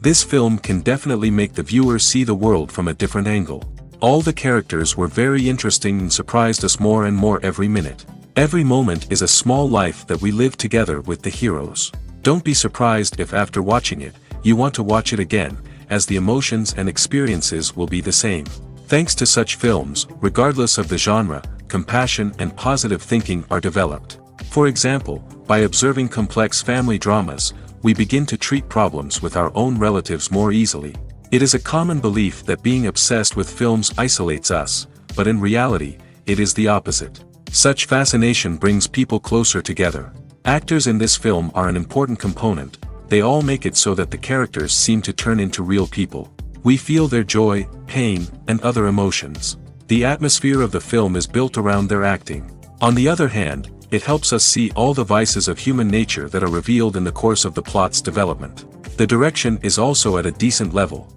This film can definitely make the viewer see the world from a different angle. All the characters were very interesting and surprised us more and more every minute. Every moment is a small life that we live together with the heroes. Don't be surprised if after watching it, you want to watch it again, as the emotions and experiences will be the same. Thanks to such films, regardless of the genre, compassion and positive thinking are developed. For example, by observing complex family dramas, we begin to treat problems with our own relatives more easily. It is a common belief that being obsessed with films isolates us, but in reality, it is the opposite. Such fascination brings people closer together. Actors in this film are an important component. They all make it so that the characters seem to turn into real people. We feel their joy, pain, and other emotions. The atmosphere of the film is built around their acting. On the other hand, it helps us see all the vices of human nature that are revealed in the course of the plot's development. The direction is also at a decent level.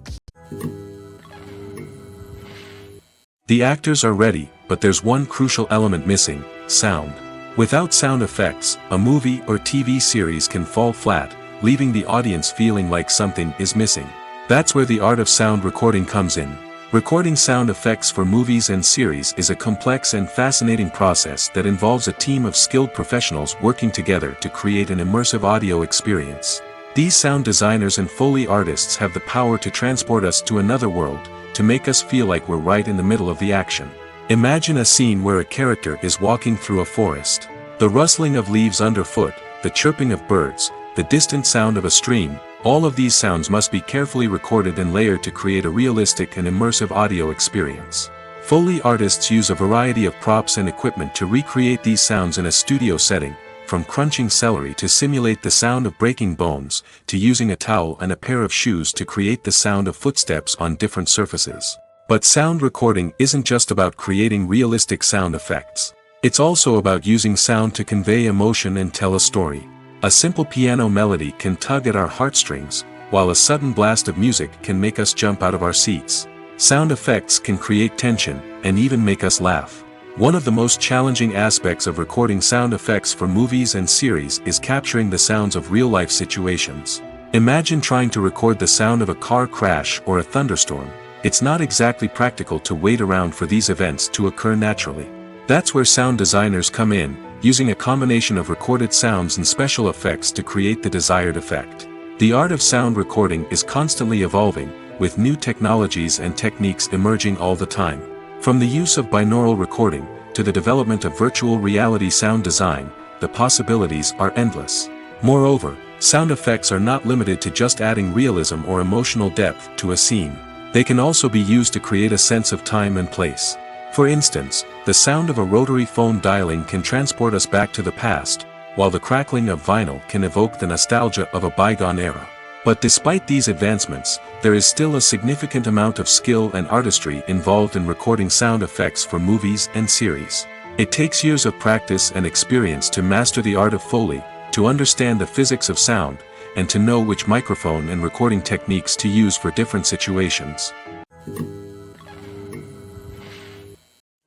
The actors are ready, but there's one crucial element missing: sound. Without sound effects, a movie or TV series can fall flat, leaving the audience feeling like something is missing. That's where the art of sound recording comes in. Recording sound effects for movies and series is a complex and fascinating process that involves a team of skilled professionals working together to create an immersive audio experience. These sound designers and Foley artists have the power to transport us to another world, to make us feel like we're right in the middle of the action. Imagine a scene where a character is walking through a forest. The rustling of leaves underfoot, the chirping of birds, the distant sound of a stream, all of these sounds must be carefully recorded and layered to create a realistic and immersive audio experience. Foley artists use a variety of props and equipment to recreate these sounds in a studio setting, from crunching celery to simulate the sound of breaking bones, to using a towel and a pair of shoes to create the sound of footsteps on different surfaces. But sound recording isn't just about creating realistic sound effects. It's also about using sound to convey emotion and tell a story. A simple piano melody can tug at our heartstrings, while a sudden blast of music can make us jump out of our seats. Sound effects can create tension, and even make us laugh. One of the most challenging aspects of recording sound effects for movies and series is capturing the sounds of real-life situations. Imagine trying to record the sound of a car crash or a thunderstorm. It's not exactly practical to wait around for these events to occur naturally. That's where sound designers come in, using a combination of recorded sounds and special effects to create the desired effect. The art of sound recording is constantly evolving, with new technologies and techniques emerging all the time. From the use of binaural recording, to the development of virtual reality sound design, the possibilities are endless. Moreover, sound effects are not limited to just adding realism or emotional depth to a scene. They can also be used to create a sense of time and place. For instance, the sound of a rotary phone dialing can transport us back to the past, while the crackling of vinyl can evoke the nostalgia of a bygone era. But despite these advancements, there is still a significant amount of skill and artistry involved in recording sound effects for movies and series. It takes years of practice and experience to master the art of Foley, to understand the physics of sound, and to know which microphone and recording techniques to use for different situations.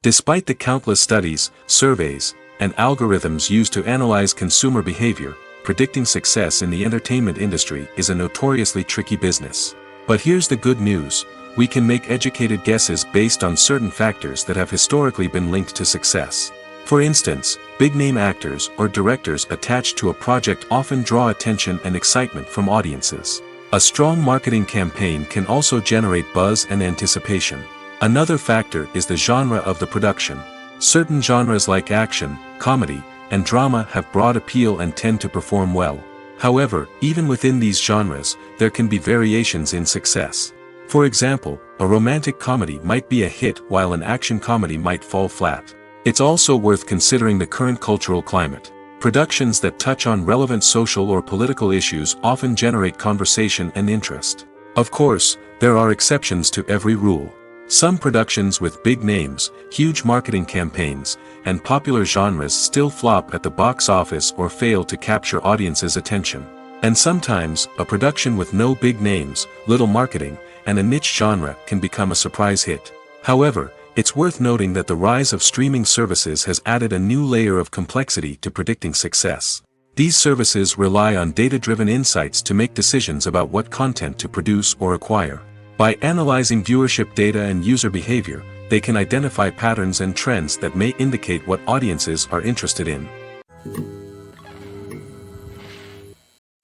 Despite the countless studies, surveys, and algorithms used to analyze consumer behavior, predicting success in the entertainment industry is a notoriously tricky business. But here's the good news: we can make educated guesses based on certain factors that have historically been linked to success. For instance, big-name actors or directors attached to a project often draw attention and excitement from audiences. A strong marketing campaign can also generate buzz and anticipation. Another factor is the genre of the production. Certain genres like action, comedy, and drama have broad appeal and tend to perform well. However, even within these genres, there can be variations in success. For example, a romantic comedy might be a hit while an action comedy might fall flat. It's also worth considering the current cultural climate. Productions that touch on relevant social or political issues often generate conversation and interest. Of course, there are exceptions to every rule. Some productions with big names, huge marketing campaigns, and popular genres still flop at the box office or fail to capture audiences' attention. And sometimes, a production with no big names, little marketing, and a niche genre can become a surprise hit. However, it's worth noting that the rise of streaming services has added a new layer of complexity to predicting success. These services rely on data-driven insights to make decisions about what content to produce or acquire. By analyzing viewership data and user behavior, they can identify patterns and trends that may indicate what audiences are interested in.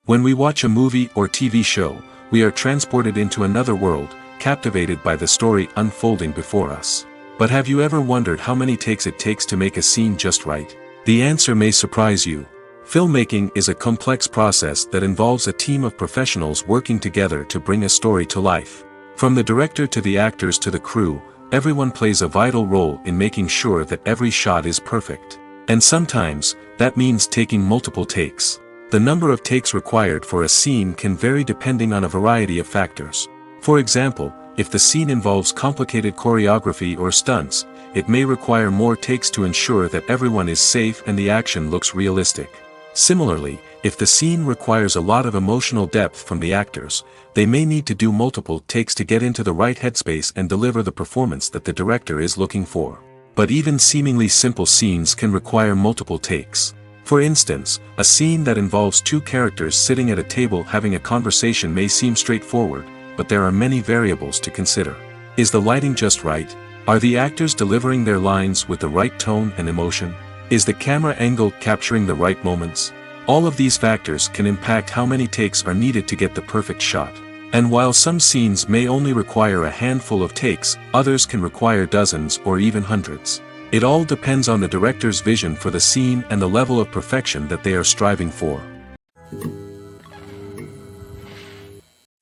When we watch a movie or TV show, we are transported into another world, captivated by the story unfolding before us. But have you ever wondered how many takes it takes to make a scene just right? The answer may surprise you. Filmmaking is a complex process that involves a team of professionals working together to bring a story to life. From the director to the actors to the crew, everyone plays a vital role in making sure that every shot is perfect. And sometimes, that means taking multiple takes. The number of takes required for a scene can vary depending on a variety of factors. For example, if the scene involves complicated choreography or stunts, it may require more takes to ensure that everyone is safe and the action looks realistic. Similarly, if the scene requires a lot of emotional depth from the actors, they may need to do multiple takes to get into the right headspace and deliver the performance that the director is looking for. But even seemingly simple scenes can require multiple takes. For instance, a scene that involves two characters sitting at a table having a conversation may seem straightforward, but there are many variables to consider. Is the lighting just right? Are the actors delivering their lines with the right tone and emotion? Is the camera angle capturing the right moments? All of these factors can impact how many takes are needed to get the perfect shot. And while some scenes may only require a handful of takes, others can require dozens or even hundreds. It all depends on the director's vision for the scene and the level of perfection that they are striving for.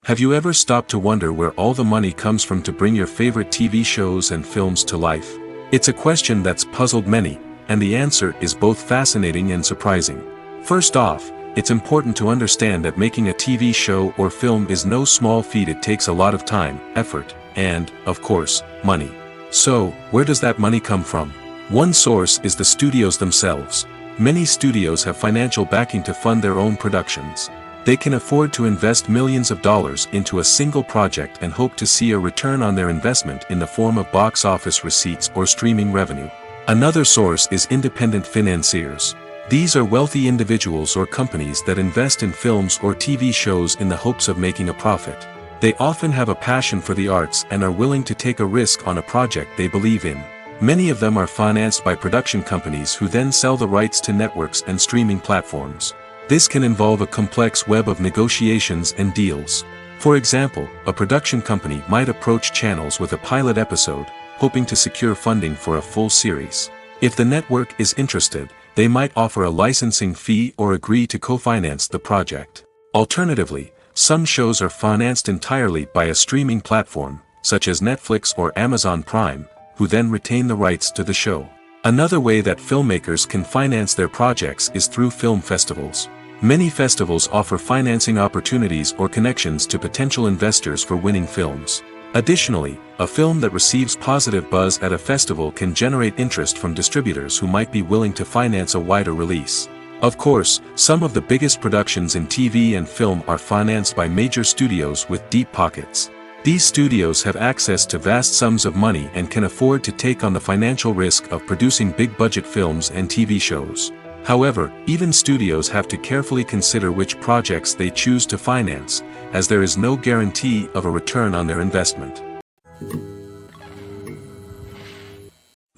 Have you ever stopped to wonder where all the money comes from to bring your favorite TV shows and films to life? It's a question that's puzzled many, and the answer is both fascinating and surprising. First off, it's important to understand that making a TV show or film is no small feat. It takes a lot of time, effort, and, of course, money. So, where does that money come from? One source is the studios themselves. Many studios have financial backing to fund their own productions. They can afford to invest millions of dollars into a single project and hope to see a return on their investment in the form of box office receipts or streaming revenue. Another source is independent financiers. These are wealthy individuals or companies that invest in films or TV shows in the hopes of making a profit. They often have a passion for the arts and are willing to take a risk on a project they believe in. Many of them are financed by production companies who then sell the rights to networks and streaming platforms. This can involve a complex web of negotiations and deals. For example, a production company might approach channels with a pilot episode, hoping to secure funding for a full series. If the network is interested, they might offer a licensing fee or agree to co-finance the project. Alternatively, some shows are financed entirely by a streaming platform, such as Netflix or Amazon Prime, who then retain the rights to the show. Another way that filmmakers can finance their projects is through film festivals. Many festivals offer financing opportunities or connections to potential investors for winning films. Additionally, a film that receives positive buzz at a festival can generate interest from distributors who might be willing to finance a wider release. Of course, some of the biggest productions in TV and film are financed by major studios with deep pockets. These studios have access to vast sums of money and can afford to take on the financial risk of producing big-budget films and TV shows. However, even studios have to carefully consider which projects they choose to finance, as there is no guarantee of a return on their investment.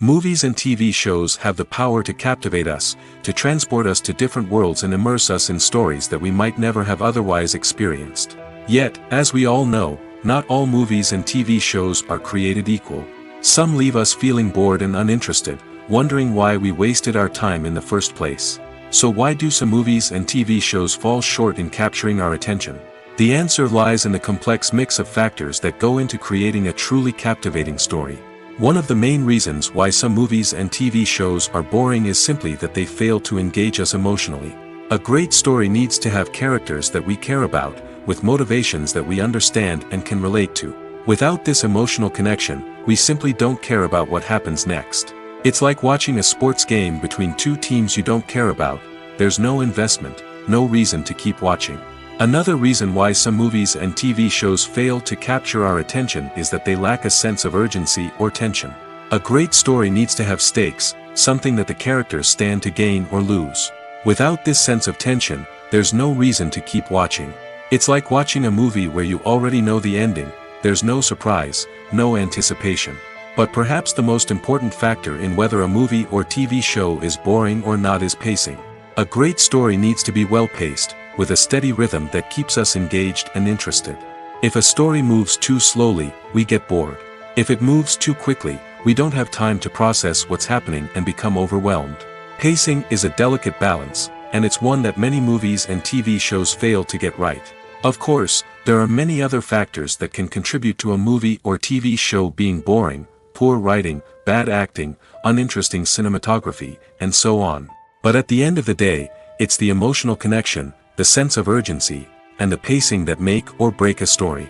Movies and TV shows have the power to captivate us, to transport us to different worlds and immerse us in stories that we might never have otherwise experienced. Yet, as we all know, not all movies and TV shows are created equal. Some leave us feeling bored and uninterested, wondering why we wasted our time in the first place. So why do some movies and TV shows fall short in capturing our attention? The answer lies in the complex mix of factors that go into creating a truly captivating story. One of the main reasons why some movies and TV shows are boring is simply that they fail to engage us emotionally. A great story needs to have characters that we care about, with motivations that we understand and can relate to. Without this emotional connection, we simply don't care about what happens next. It's like watching a sports game between two teams you don't care about. There's no investment, no reason to keep watching. Another reason why some movies and TV shows fail to capture our attention is that they lack a sense of urgency or tension. A great story needs to have stakes, something that the characters stand to gain or lose. Without this sense of tension, there's no reason to keep watching. It's like watching a movie where you already know the ending, there's no surprise, no anticipation. But perhaps the most important factor in whether a movie or TV show is boring or not is pacing. A great story needs to be well-paced, with a steady rhythm that keeps us engaged and interested. If a story moves too slowly, we get bored. If it moves too quickly, we don't have time to process what's happening and become overwhelmed. Pacing is a delicate balance, and it's one that many movies and TV shows fail to get right. Of course, there are many other factors that can contribute to a movie or TV show being boring: poor writing, bad acting, uninteresting cinematography, and so on. But at the end of the day, it's the emotional connection, the sense of urgency, and the pacing that make or break a story.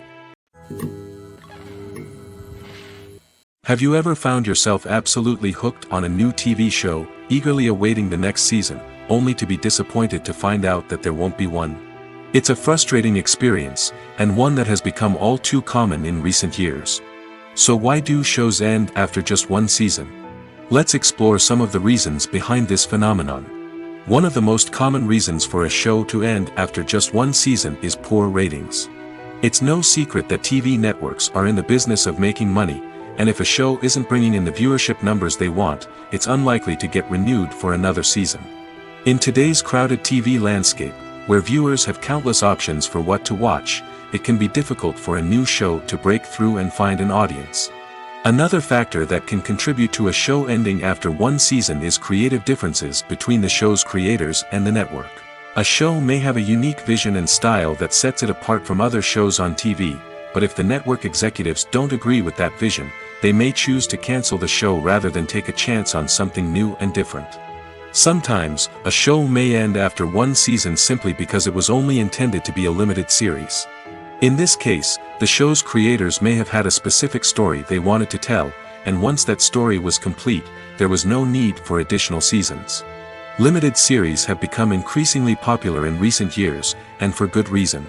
Have you ever found yourself absolutely hooked on a new TV show, eagerly awaiting the next season, only to be disappointed to find out that there won't be one? It's a frustrating experience, and one that has become all too common in recent years. So why do shows end after just one season? Let's explore some of the reasons behind this phenomenon. One of the most common reasons for a show to end after just one season is poor ratings. It's no secret that TV networks are in the business of making money, and if a show isn't bringing in the viewership numbers they want, it's unlikely to get renewed for another season. In today's crowded TV landscape, where viewers have countless options for what to watch, it can be difficult for a new show to break through and find an audience. Another factor that can contribute to a show ending after one season is creative differences between the show's creators and the network. A show may have a unique vision and style that sets it apart from other shows on TV, but if the network executives don't agree with that vision, they may choose to cancel the show rather than take a chance on something new and different. Sometimes, a show may end after one season simply because it was only intended to be a limited series. In this case, the show's creators may have had a specific story they wanted to tell, and once that story was complete, there was no need for additional seasons. Limited series have become increasingly popular in recent years, and for good reason.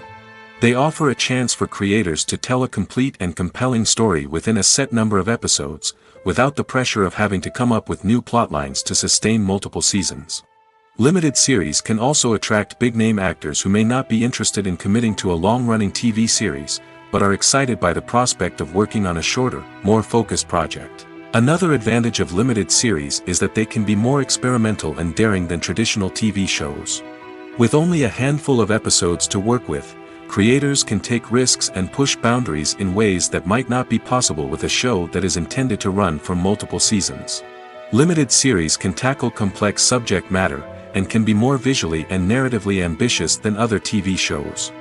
They offer a chance for creators to tell a complete and compelling story within a set number of episodes, without the pressure of having to come up with new plotlines to sustain multiple seasons. Limited series can also attract big-name actors who may not be interested in committing to a long-running TV series, but are excited by the prospect of working on a shorter, more focused project. Another advantage of limited series is that they can be more experimental and daring than traditional TV shows. With only a handful of episodes to work with, creators can take risks and push boundaries in ways that might not be possible with a show that is intended to run for multiple seasons. Limited series can tackle complex subject matter, and can be more visually and narratively ambitious than other TV shows.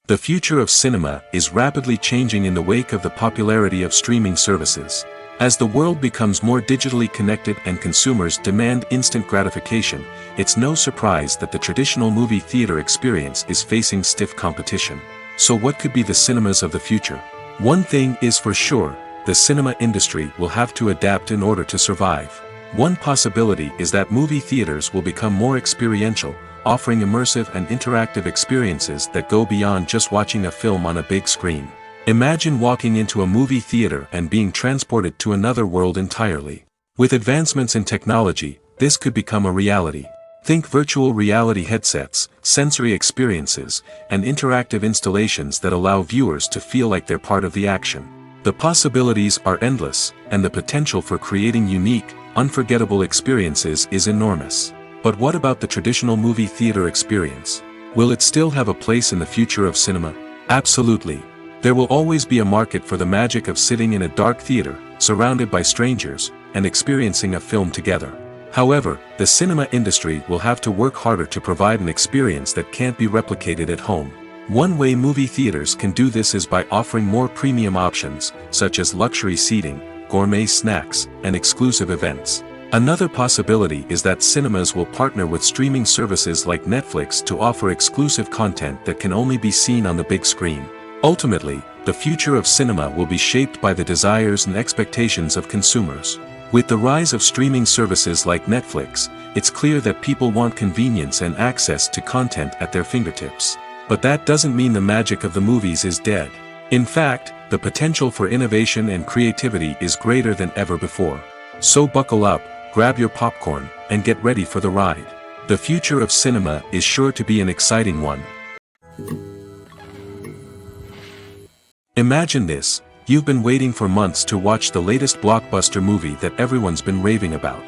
The future of cinema is rapidly changing in the wake of the popularity of streaming services. As the world becomes more digitally connected and consumers demand instant gratification, it's no surprise that the traditional movie theater experience is facing stiff competition. So what could be the cinemas of the future? One thing is for sure, the cinema industry will have to adapt in order to survive. One possibility is that movie theaters will become more experiential, offering immersive and interactive experiences that go beyond just watching a film on a big screen. Imagine walking into a movie theater and being transported to another world entirely. With advancements in technology, this could become a reality. Think virtual reality headsets, sensory experiences, and interactive installations that allow viewers to feel like they're part of the action. The possibilities are endless, and the potential for creating unique, unforgettable experiences is enormous. But what about the traditional movie theater experience? Will it still have a place in the future of cinema? Absolutely. There will always be a market for the magic of sitting in a dark theater, surrounded by strangers, and experiencing a film together. However, the cinema industry will have to work harder to provide an experience that can't be replicated at home. One way movie theaters can do this is by offering more premium options, such as luxury seating, gourmet snacks, and exclusive events. Another possibility is that cinemas will partner with streaming services like Netflix to offer exclusive content that can only be seen on the big screen. Ultimately, the future of cinema will be shaped by the desires and expectations of consumers. With the rise of streaming services like Netflix, it's clear that people want convenience and access to content at their fingertips. But that doesn't mean the magic of the movies is dead. In fact, the potential for innovation and creativity is greater than ever before. So buckle up, grab your popcorn, and get ready for the ride. The future of cinema is sure to be an exciting one. Imagine this: you've been waiting for months to watch the latest blockbuster movie that everyone's been raving about.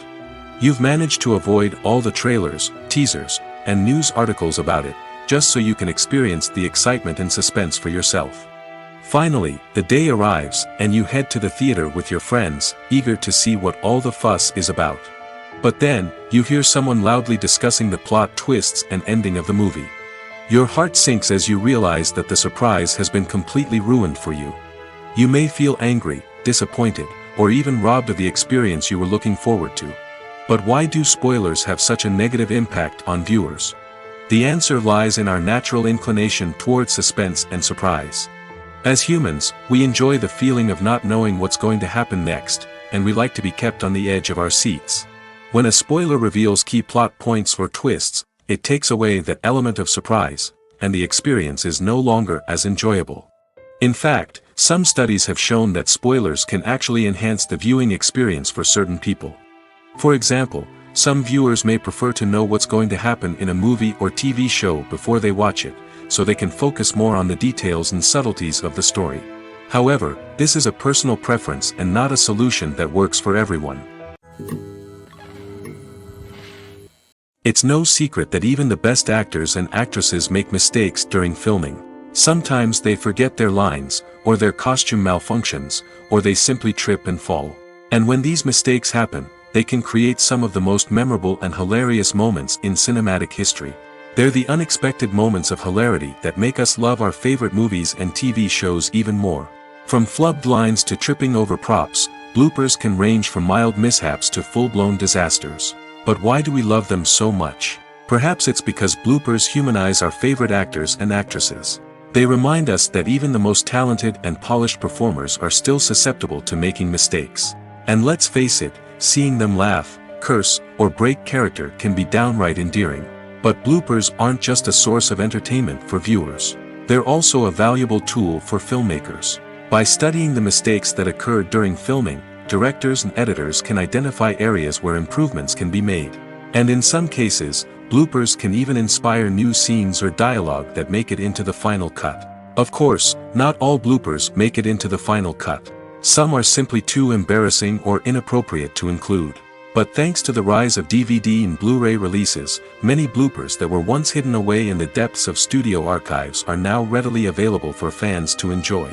You've managed to avoid all the trailers, teasers, and news articles about it, just so you can experience the excitement and suspense for yourself. Finally, the day arrives, and you head to the theater with your friends, eager to see what all the fuss is about. But then, you hear someone loudly discussing the plot twists and ending of the movie. Your heart sinks as you realize that the surprise has been completely ruined for you. You may feel angry, disappointed, or even robbed of the experience you were looking forward to. But why do spoilers have such a negative impact on viewers? The answer lies in our natural inclination toward suspense and surprise. As humans, we enjoy the feeling of not knowing what's going to happen next, and we like to be kept on the edge of our seats. When a spoiler reveals key plot points or twists, it takes away that element of surprise, and the experience is no longer as enjoyable. In fact, some studies have shown that spoilers can actually enhance the viewing experience for certain people. For example, some viewers may prefer to know what's going to happen in a movie or TV show before they watch it, so they can focus more on the details and subtleties of the story. However, this is a personal preference and not a solution that works for everyone. It's no secret that even the best actors and actresses make mistakes during filming. Sometimes they forget their lines, or their costume malfunctions, or they simply trip and fall. And when these mistakes happen, they can create some of the most memorable and hilarious moments in cinematic history. They're the unexpected moments of hilarity that make us love our favorite movies and TV shows even more. From flubbed lines to tripping over props, bloopers can range from mild mishaps to full-blown disasters. But why do we love them so much? Perhaps it's because bloopers humanize our favorite actors and actresses. They remind us that even the most talented and polished performers are still susceptible to making mistakes. And let's face it, seeing them laugh, curse, or break character can be downright endearing. But bloopers aren't just a source of entertainment for viewers. They're also a valuable tool for filmmakers. By studying the mistakes that occur during filming, directors and editors can identify areas where improvements can be made. And in some cases, bloopers can even inspire new scenes or dialogue that make it into the final cut. Of course, not all bloopers make it into the final cut. Some are simply too embarrassing or inappropriate to include. But thanks to the rise of DVD and Blu-ray releases, many bloopers that were once hidden away in the depths of studio archives are now readily available for fans to enjoy.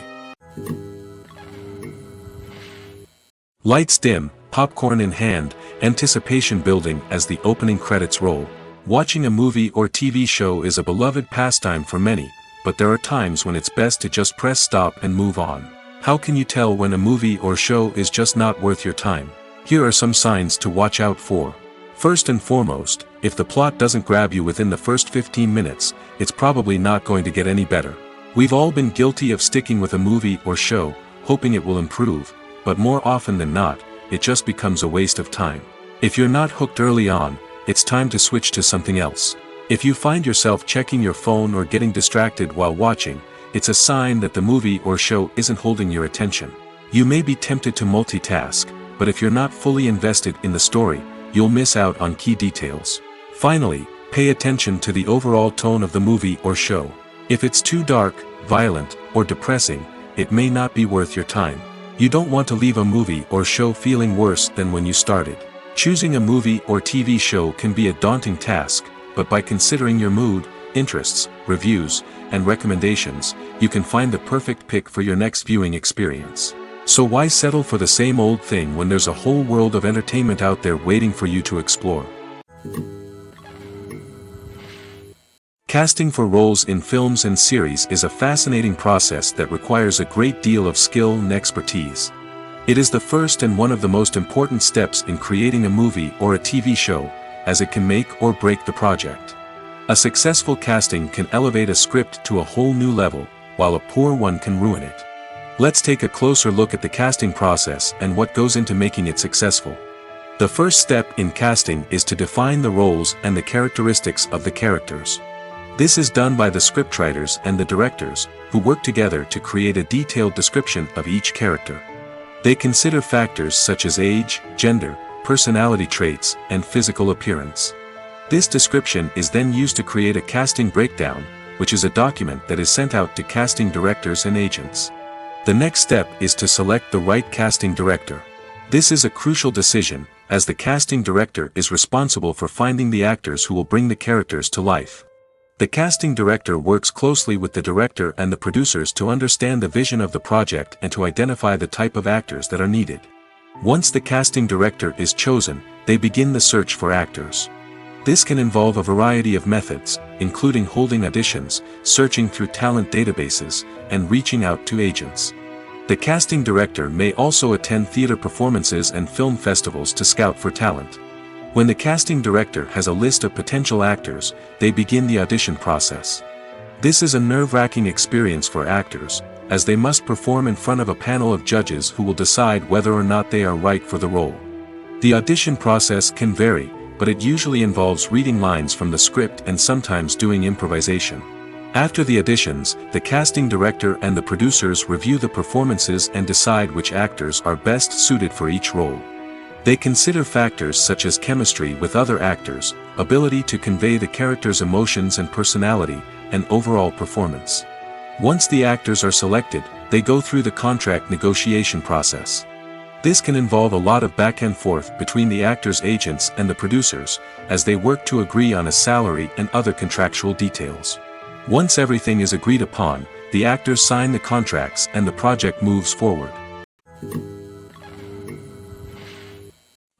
Lights dim, popcorn in hand, anticipation building as the opening credits roll. Watching a movie or TV show is a beloved pastime for many, but there are times when it's best to just press stop and move on. How can you tell when a movie or show is just not worth your time? Here are some signs to watch out for. First and foremost, if the plot doesn't grab you within the first 15 minutes, it's probably not going to get any better. We've all been guilty of sticking with a movie or show, hoping it will improve, but more often than not, it just becomes a waste of time. If you're not hooked early on, it's time to switch to something else. If you find yourself checking your phone or getting distracted while watching, it's a sign that the movie or show isn't holding your attention. You may be tempted to multitask, but if you're not fully invested in the story, you'll miss out on key details. Finally, pay attention to the overall tone of the movie or show. If it's too dark, violent, or depressing, it may not be worth your time. You don't want to leave a movie or show feeling worse than when you started. Choosing a movie or TV show can be a daunting task, but by considering your mood, interests, reviews, and recommendations, you can find the perfect pick for your next viewing experience. So why settle for the same old thing when there's a whole world of entertainment out there waiting for you to explore? Casting for roles in films and series is a fascinating process that requires a great deal of skill and expertise. It is the first and one of the most important steps in creating a movie or a TV show, as it can make or break the project. A successful casting can elevate a script to a whole new level, while a poor one can ruin it. Let's take a closer look at the casting process and what goes into making it successful. The first step in casting is to define the roles and the characteristics of the characters. This is done by the scriptwriters and the directors, who work together to create a detailed description of each character. They consider factors such as age, gender, personality traits, and physical appearance. This description is then used to create a casting breakdown, which is a document that is sent out to casting directors and agents. The next step is to select the right casting director. This is a crucial decision, as the casting director is responsible for finding the actors who will bring the characters to life. The casting director works closely with the director and the producers to understand the vision of the project and to identify the type of actors that are needed. Once the casting director is chosen, they begin the search for actors. This can involve a variety of methods, including holding auditions, searching through talent databases, and reaching out to agents. The casting director may also attend theater performances and film festivals to scout for talent. When the casting director has a list of potential actors, they begin the audition process. This is a nerve-wracking experience for actors, as they must perform in front of a panel of judges who will decide whether or not they are right for the role. The audition process can vary, but it usually involves reading lines from the script and sometimes doing improvisation. After the auditions, the casting director and the producers review the performances and decide which actors are best suited for each role. They consider factors such as chemistry with other actors, ability to convey the character's emotions and personality, and overall performance. Once the actors are selected, they go through the contract negotiation process. This can involve a lot of back and forth between the actors' agents and the producers, as they work to agree on a salary and other contractual details. Once everything is agreed upon, the actors sign the contracts and the project moves forward.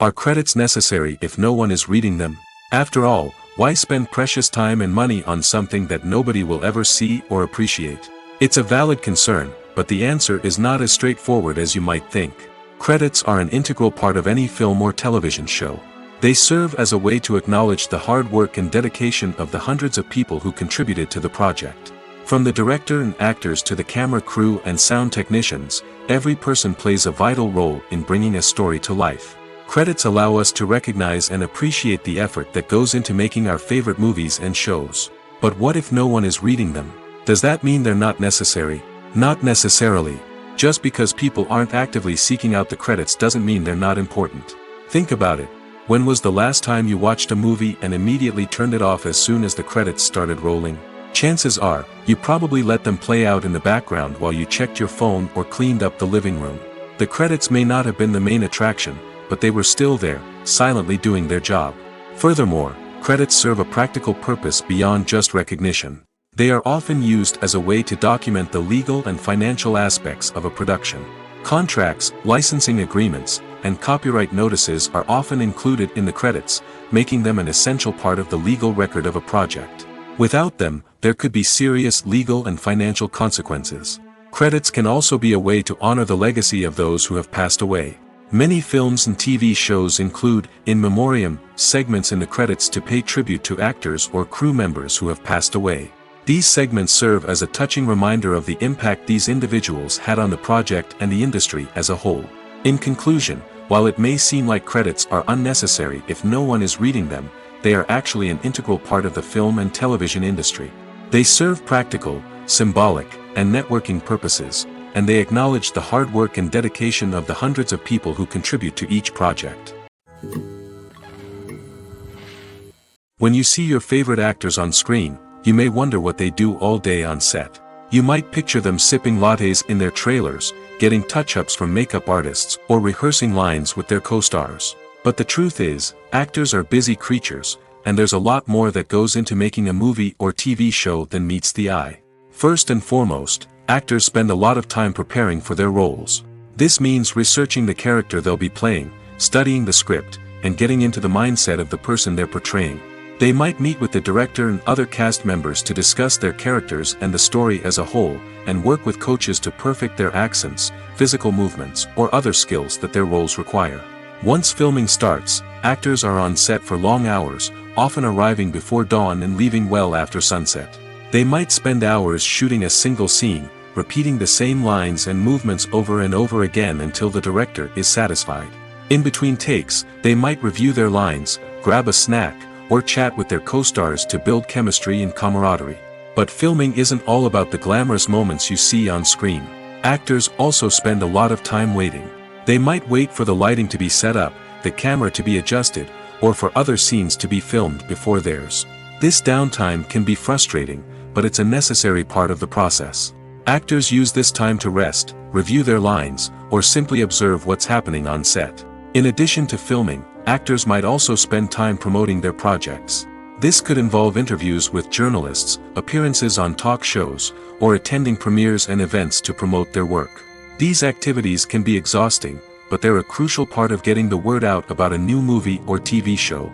Are credits necessary if no one is reading them? After all, why spend precious time and money on something that nobody will ever see or appreciate? It's a valid concern, but the answer is not as straightforward as you might think. Credits are an integral part of any film or television show. They serve as a way to acknowledge the hard work and dedication of the hundreds of people who contributed to the project. From the director and actors to the camera crew and sound technicians, every person plays a vital role in bringing a story to life. Credits allow us to recognize and appreciate the effort that goes into making our favorite movies and shows. But what if no one is reading them? Does that mean they're not necessary? Not necessarily. Just because people aren't actively seeking out the credits doesn't mean they're not important. Think about it. When was the last time you watched a movie and immediately turned it off as soon as the credits started rolling? Chances are, you probably let them play out in the background while you checked your phone or cleaned up the living room. The credits may not have been the main attraction, but they were still there, silently doing their job. Furthermore, credits serve a practical purpose beyond just recognition. They are often used as a way to document the legal and financial aspects of a production. Contracts, licensing agreements, and copyright notices are often included in the credits, making them an essential part of the legal record of a project. Without them, there could be serious legal and financial consequences. Credits can also be a way to honor the legacy of those who have passed away. Many films and TV shows include, in memoriam, segments in the credits to pay tribute to actors or crew members who have passed away. These segments serve as a touching reminder of the impact these individuals had on the project and the industry as a whole. In conclusion, while it may seem like credits are unnecessary if no one is reading them, they are actually an integral part of the film and television industry. They serve practical, symbolic, and networking purposes, and they acknowledge the hard work and dedication of the hundreds of people who contribute to each project. When you see your favorite actors on screen, you may wonder what they do all day on set. You might picture them sipping lattes in their trailers, getting touch-ups from makeup artists, or rehearsing lines with their co-stars. But the truth is, actors are busy creatures, and there's a lot more that goes into making a movie or TV show than meets the eye. First and foremost, actors spend a lot of time preparing for their roles. This means researching the character they'll be playing, studying the script, and getting into the mindset of the person they're portraying. They might meet with the director and other cast members to discuss their characters and the story as a whole, and work with coaches to perfect their accents, physical movements, or other skills that their roles require. Once filming starts, actors are on set for long hours, often arriving before dawn and leaving well after sunset. They might spend hours shooting a single scene, repeating the same lines and movements over and over again until the director is satisfied. In between takes, they might review their lines, grab a snack, or chat with their co-stars to build chemistry and camaraderie. But filming isn't all about the glamorous moments you see on screen. Actors also spend a lot of time waiting. They might wait for the lighting to be set up, the camera to be adjusted, or for other scenes to be filmed before theirs. This downtime can be frustrating, but it's a necessary part of the process. Actors use this time to rest, review their lines, or simply observe what's happening on set. In addition to filming, actors might also spend time promoting their projects. This could involve interviews with journalists, appearances on talk shows, or attending premieres and events to promote their work. These activities can be exhausting, but they're a crucial part of getting the word out about a new movie or TV show.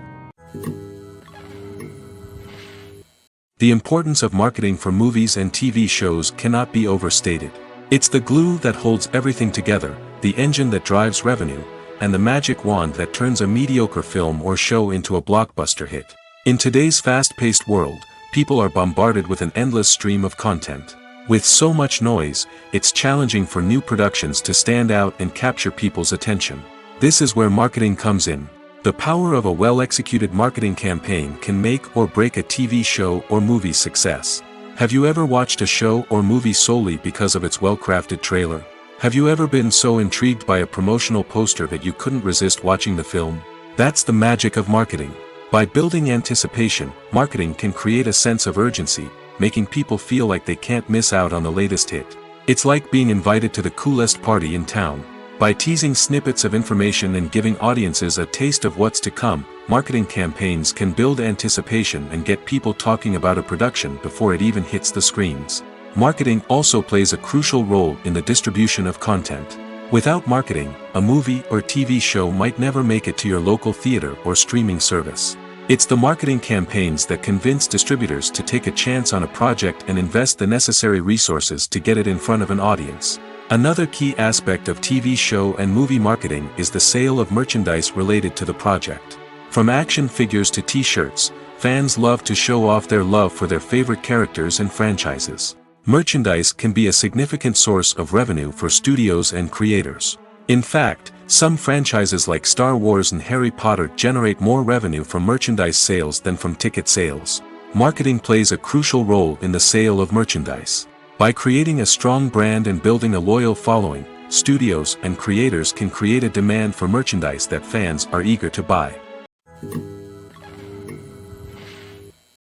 The importance of marketing for movies and TV shows cannot be overstated. It's the glue that holds everything together, the engine that drives revenue, and the magic wand that turns a mediocre film or show into a blockbuster hit. In today's fast-paced world, people are bombarded with an endless stream of content. With so much noise, it's challenging for new productions to stand out and capture people's attention. This is where marketing comes in. The power of a well-executed marketing campaign can make or break a TV show or movie's success. Have you ever watched a show or movie solely because of its well-crafted trailer? Have you ever been so intrigued by a promotional poster that you couldn't resist watching the film? That's the magic of marketing. By building anticipation, marketing can create a sense of urgency, making people feel like they can't miss out on the latest hit. It's like being invited to the coolest party in town. By teasing snippets of information and giving audiences a taste of what's to come, marketing campaigns can build anticipation and get people talking about a production before it even hits the screens. Marketing also plays a crucial role in the distribution of content. Without marketing, a movie or TV show might never make it to your local theater or streaming service. It's the marketing campaigns that convince distributors to take a chance on a project and invest the necessary resources to get it in front of an audience. Another key aspect of TV show and movie marketing is the sale of merchandise related to the project. From action figures to t-shirts, fans love to show off their love for their favorite characters and franchises. Merchandise can be a significant source of revenue for studios and creators. In fact, some franchises like Star Wars and Harry Potter generate more revenue from merchandise sales than from ticket sales. Marketing plays a crucial role in the sale of merchandise. By creating a strong brand and building a loyal following, studios and creators can create a demand for merchandise that fans are eager to buy.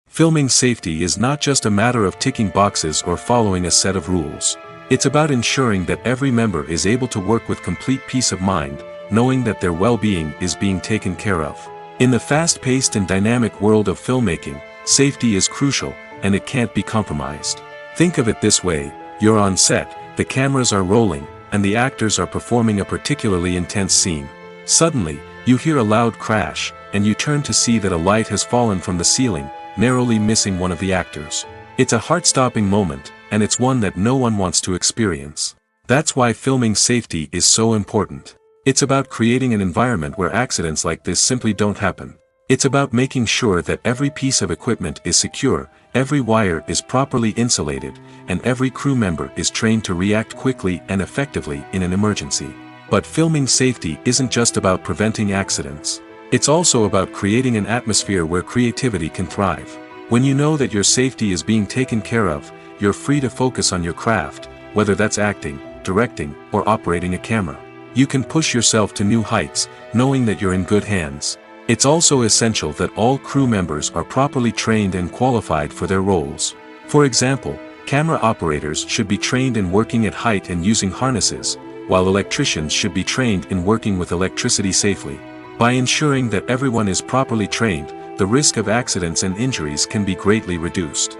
Filming safety is not just a matter of ticking boxes or following a set of rules. It's about ensuring that every member is able to work with complete peace of mind, knowing that their well-being is being taken care of. In the fast-paced and dynamic world of filmmaking, safety is crucial, and it can't be compromised. Think of it this way: you're on set, the cameras are rolling, and the actors are performing a particularly intense scene. Suddenly, you hear a loud crash, and you turn to see that a light has fallen from the ceiling, narrowly missing one of the actors. It's a heart-stopping moment, and it's one that no one wants to experience. That's why filming safety is so important. It's about creating an environment where accidents like this simply don't happen. It's about making sure that every piece of equipment is secure, every wire is properly insulated, and every crew member is trained to react quickly and effectively in an emergency. But filming safety isn't just about preventing accidents. It's also about creating an atmosphere where creativity can thrive. When you know that your safety is being taken care of, you're free to focus on your craft, whether that's acting, directing, or operating a camera. You can push yourself to new heights, knowing that you're in good hands. It's also essential that all crew members are properly trained and qualified for their roles. For example, camera operators should be trained in working at height and using harnesses, while electricians should be trained in working with electricity safely. By ensuring that everyone is properly trained, the risk of accidents and injuries can be greatly reduced.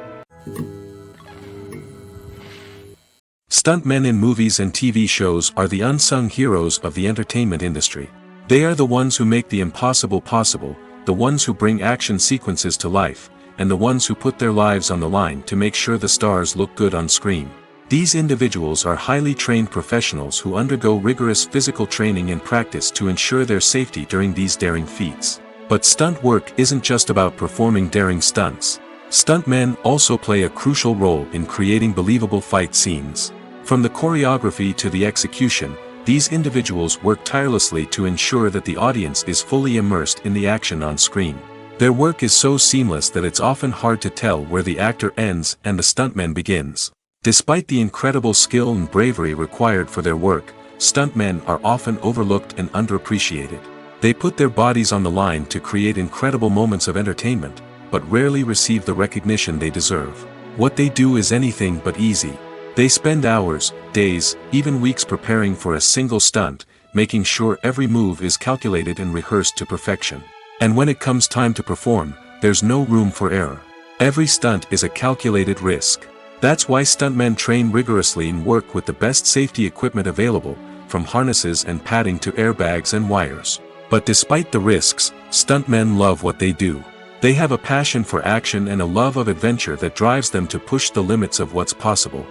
Stuntmen in movies and TV shows are the unsung heroes of the entertainment industry. They are the ones who make the impossible possible, the ones who bring action sequences to life, and the ones who put their lives on the line to make sure the stars look good on screen. These individuals are highly trained professionals who undergo rigorous physical training and practice to ensure their safety during these daring feats. But stunt work isn't just about performing daring stunts. Stuntmen also play a crucial role in creating believable fight scenes. From the choreography to the execution, these individuals work tirelessly to ensure that the audience is fully immersed in the action on screen. Their work is so seamless that it's often hard to tell where the actor ends and the stuntman begins. Despite the incredible skill and bravery required for their work, stuntmen are often overlooked and underappreciated. They put their bodies on the line to create incredible moments of entertainment, but rarely receive the recognition they deserve. What they do is anything but easy. They spend hours, days, even weeks preparing for a single stunt, making sure every move is calculated and rehearsed to perfection. And when it comes time to perform, there's no room for error. Every stunt is a calculated risk. That's why stuntmen train rigorously and work with the best safety equipment available, from harnesses and padding to airbags and wires. But despite the risks, stuntmen love what they do. They have a passion for action and a love of adventure that drives them to push the limits of what's possible.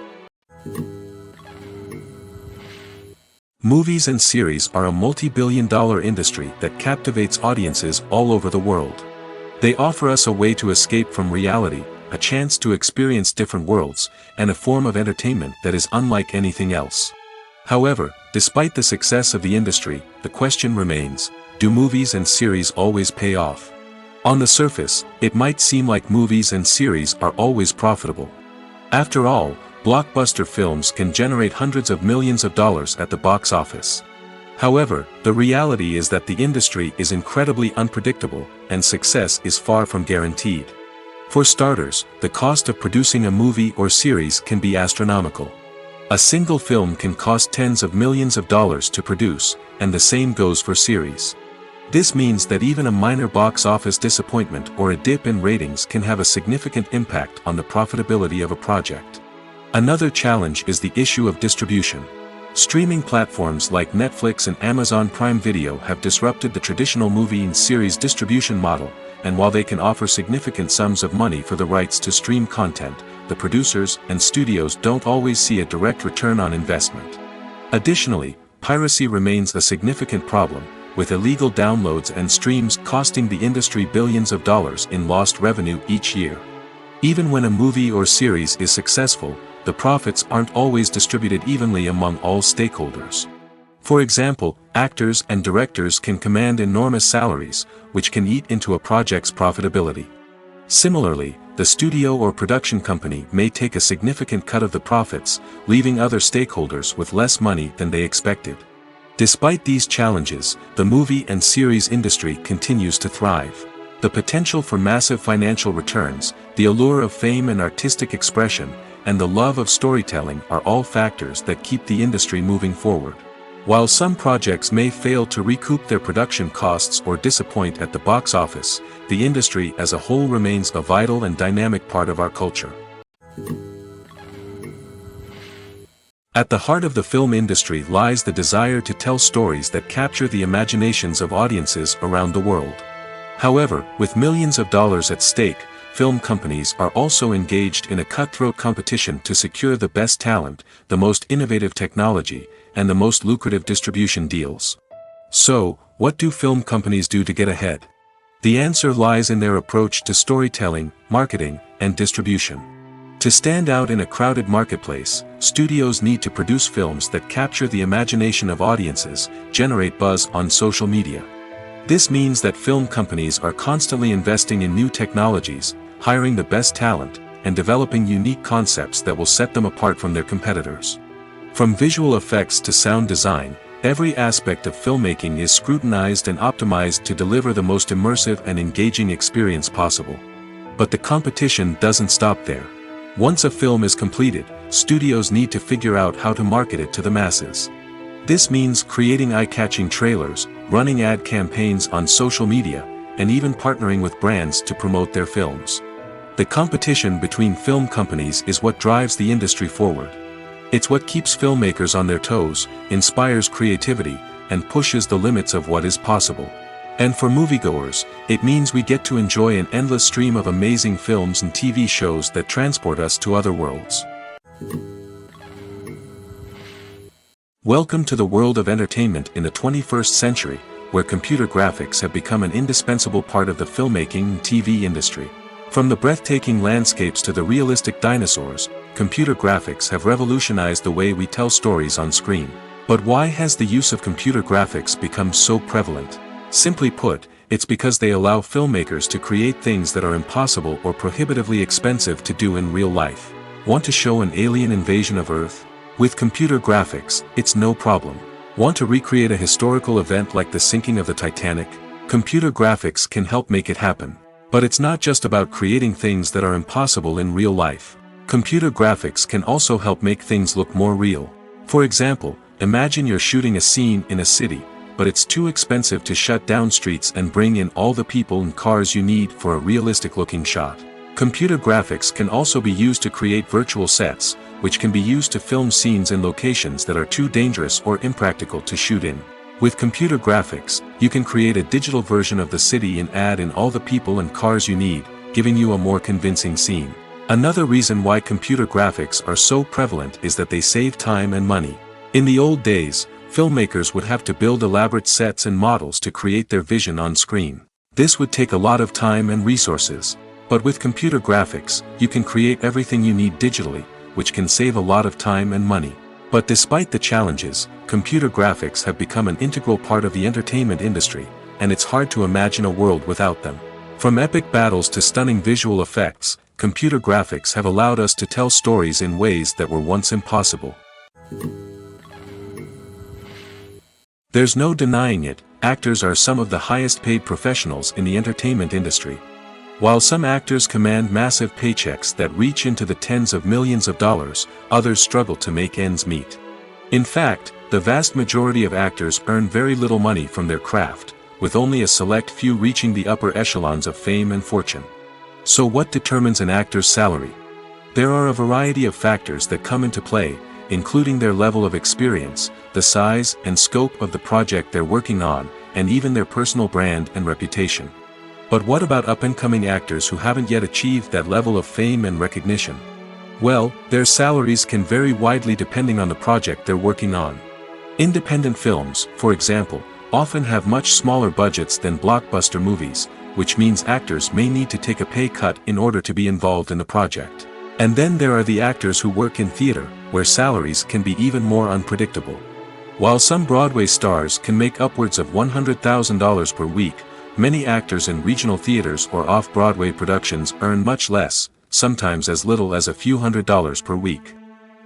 Movies and series are a multi-billion-dollar industry that captivates audiences all over the world. They offer us a way to escape from reality, a chance to experience different worlds, and a form of entertainment that is unlike anything else. However, despite the success of the industry, the question remains, do movies and series always pay off? On the surface, it might seem like movies and series are always profitable. After all, blockbuster films can generate hundreds of millions of dollars at the box office. However, the reality is that the industry is incredibly unpredictable, and success is far from guaranteed. For starters, the cost of producing a movie or series can be astronomical. A single film can cost tens of millions of dollars to produce, and the same goes for series. This means that even a minor box office disappointment or a dip in ratings can have a significant impact on the profitability of a project. Another challenge is the issue of distribution. Streaming platforms like Netflix and Amazon Prime Video have disrupted the traditional movie and series distribution model, and while they can offer significant sums of money for the rights to stream content, the producers and studios don't always see a direct return on investment. Additionally, piracy remains a significant problem, with illegal downloads and streams costing the industry billions of dollars in lost revenue each year. Even when a movie or series is successful, the profits aren't always distributed evenly among all stakeholders. For example, actors and directors can command enormous salaries, which can eat into a project's profitability. Similarly, the studio or production company may take a significant cut of the profits, leaving other stakeholders with less money than they expected. Despite these challenges, the movie and series industry continues to thrive. The potential for massive financial returns, the allure of fame and artistic expression, and the love of storytelling are all factors that keep the industry moving forward. While some projects may fail to recoup their production costs or disappoint at the box office, the industry as a whole remains a vital and dynamic part of our culture. At the heart of the film industry lies the desire to tell stories that capture the imaginations of audiences around the world. However, with millions of dollars at stake, film companies are also engaged in a cutthroat competition to secure the best talent, the most innovative technology, and the most lucrative distribution deals. So, what do film companies do to get ahead? The answer lies in their approach to storytelling, marketing, and distribution. To stand out in a crowded marketplace, studios need to produce films that capture the imagination of audiences, generate buzz on social media. This means that film companies are constantly investing in new technologies, hiring the best talent, and developing unique concepts that will set them apart from their competitors. From visual effects to sound design, every aspect of filmmaking is scrutinized and optimized to deliver the most immersive and engaging experience possible. But the competition doesn't stop there. Once a film is completed, studios need to figure out how to market it to the masses. This means creating eye-catching trailers, running ad campaigns on social media, and even partnering with brands to promote their films. The competition between film companies is what drives the industry forward. It's what keeps filmmakers on their toes, inspires creativity, and pushes the limits of what is possible. And for moviegoers, it means we get to enjoy an endless stream of amazing films and TV shows that transport us to other worlds. Welcome to the world of entertainment in the 21st century, where computer graphics have become an indispensable part of the filmmaking and TV industry. From the breathtaking landscapes to the realistic dinosaurs, computer graphics have revolutionized the way we tell stories on screen. But why has the use of computer graphics become so prevalent? Simply put, it's because they allow filmmakers to create things that are impossible or prohibitively expensive to do in real life. Want to show an alien invasion of Earth? With computer graphics, it's no problem. Want to recreate a historical event like the sinking of the Titanic? Computer graphics can help make it happen. But it's not just about creating things that are impossible in real life. Computer graphics can also help make things look more real. For example, imagine you're shooting a scene in a city, but it's too expensive to shut down streets and bring in all the people and cars you need for a realistic-looking shot. Computer graphics can also be used to create virtual sets, which can be used to film scenes in locations that are too dangerous or impractical to shoot in. With computer graphics, you can create a digital version of the city and add in all the people and cars you need, giving you a more convincing scene. Another reason why computer graphics are so prevalent is that they save time and money. In the old days, filmmakers would have to build elaborate sets and models to create their vision on screen. This would take a lot of time and resources. But with computer graphics, you can create everything you need digitally, which can save a lot of time and money. But despite the challenges, computer graphics have become an integral part of the entertainment industry, and it's hard to imagine a world without them. From epic battles to stunning visual effects, computer graphics have allowed us to tell stories in ways that were once impossible. There's no denying it, actors are some of the highest paid professionals in the entertainment industry. While some actors command massive paychecks that reach into the tens of millions of dollars, others struggle to make ends meet. In fact, the vast majority of actors earn very little money from their craft, with only a select few reaching the upper echelons of fame and fortune. So what determines an actor's salary? There are a variety of factors that come into play, including their level of experience, the size and scope of the project they're working on, and even their personal brand and reputation. But what about up-and-coming actors who haven't yet achieved that level of fame and recognition? Well, their salaries can vary widely depending on the project they're working on. Independent films, for example, often have much smaller budgets than blockbuster movies, which means actors may need to take a pay cut in order to be involved in the project. And then there are the actors who work in theater, where salaries can be even more unpredictable. While some Broadway stars can make upwards of $100,000 per week, many actors in regional theaters or off-Broadway productions earn much less, sometimes as little as a few $100s per week.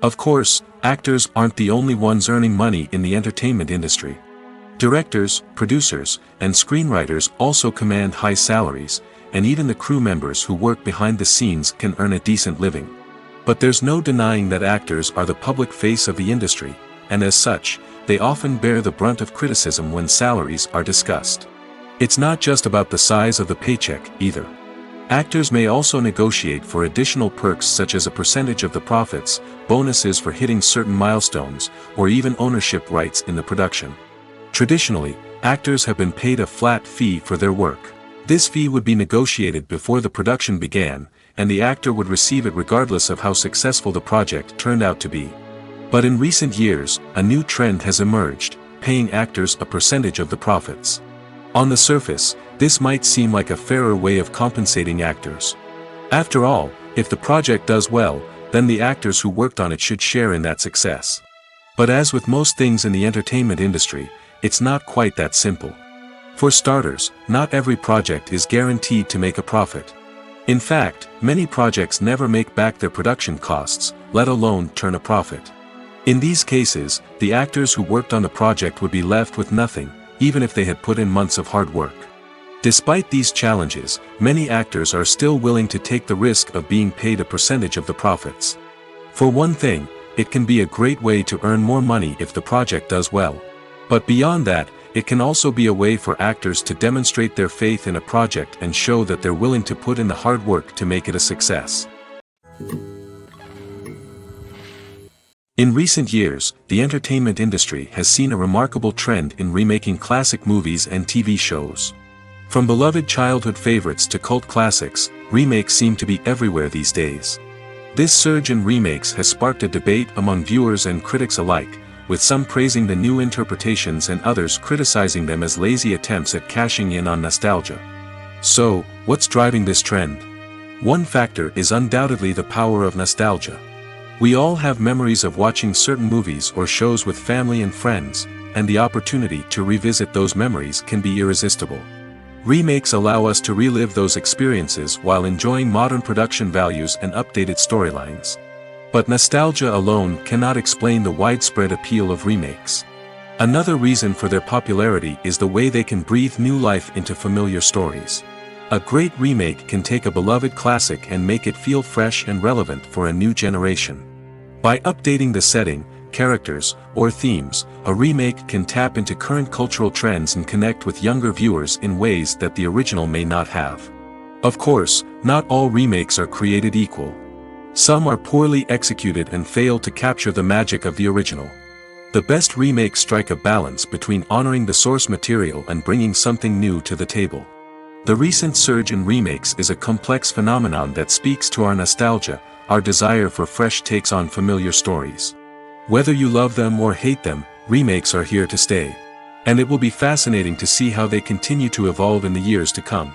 Of course, actors aren't the only ones earning money in the entertainment industry. Directors, producers, and screenwriters also command high salaries, and even the crew members who work behind the scenes can earn a decent living. But there's no denying that actors are the public face of the industry, and as such, they often bear the brunt of criticism when salaries are discussed. It's not just about the size of the paycheck, either. Actors may also negotiate for additional perks such as a percentage of the profits, bonuses for hitting certain milestones, or even ownership rights in the production. Traditionally, actors have been paid a flat fee for their work. This fee would be negotiated before the production began, and the actor would receive it regardless of how successful the project turned out to be. But in recent years, a new trend has emerged, paying actors a percentage of the profits. On the surface, this might seem like a fairer way of compensating actors. After all, if the project does well, then the actors who worked on it should share in that success. But as with most things in the entertainment industry, it's not quite that simple. For starters, not every project is guaranteed to make a profit. In fact, many projects never make back their production costs, let alone turn a profit. In these cases, the actors who worked on the project would be left with nothing, even if they had put in months of hard work. Despite these challenges, many actors are still willing to take the risk of being paid a percentage of the profits. For one thing, it can be a great way to earn more money if the project does well. But beyond that, it can also be a way for actors to demonstrate their faith in a project and show that they're willing to put in the hard work to make it a success. In recent years, the entertainment industry has seen a remarkable trend in remaking classic movies and TV shows. From beloved childhood favorites to cult classics, remakes seem to be everywhere these days. This surge in remakes has sparked a debate among viewers and critics alike, with some praising the new interpretations and others criticizing them as lazy attempts at cashing in on nostalgia. So, what's driving this trend? One factor is undoubtedly the power of nostalgia. We all have memories of watching certain movies or shows with family and friends, and the opportunity to revisit those memories can be irresistible. Remakes allow us to relive those experiences while enjoying modern production values and updated storylines. But nostalgia alone cannot explain the widespread appeal of remakes. Another reason for their popularity is the way they can breathe new life into familiar stories. A great remake can take a beloved classic and make it feel fresh and relevant for a new generation. By updating the setting, characters, or themes, a remake can tap into current cultural trends and connect with younger viewers in ways that the original may not have. Of course, not all remakes are created equal. Some are poorly executed and fail to capture the magic of the original. The best remakes strike a balance between honoring the source material and bringing something new to the table. The recent surge in remakes is a complex phenomenon that speaks to our nostalgia, our desire for fresh takes on familiar stories. Whether you love them or hate them, remakes are here to stay. And it will be fascinating to see how they continue to evolve in the years to come.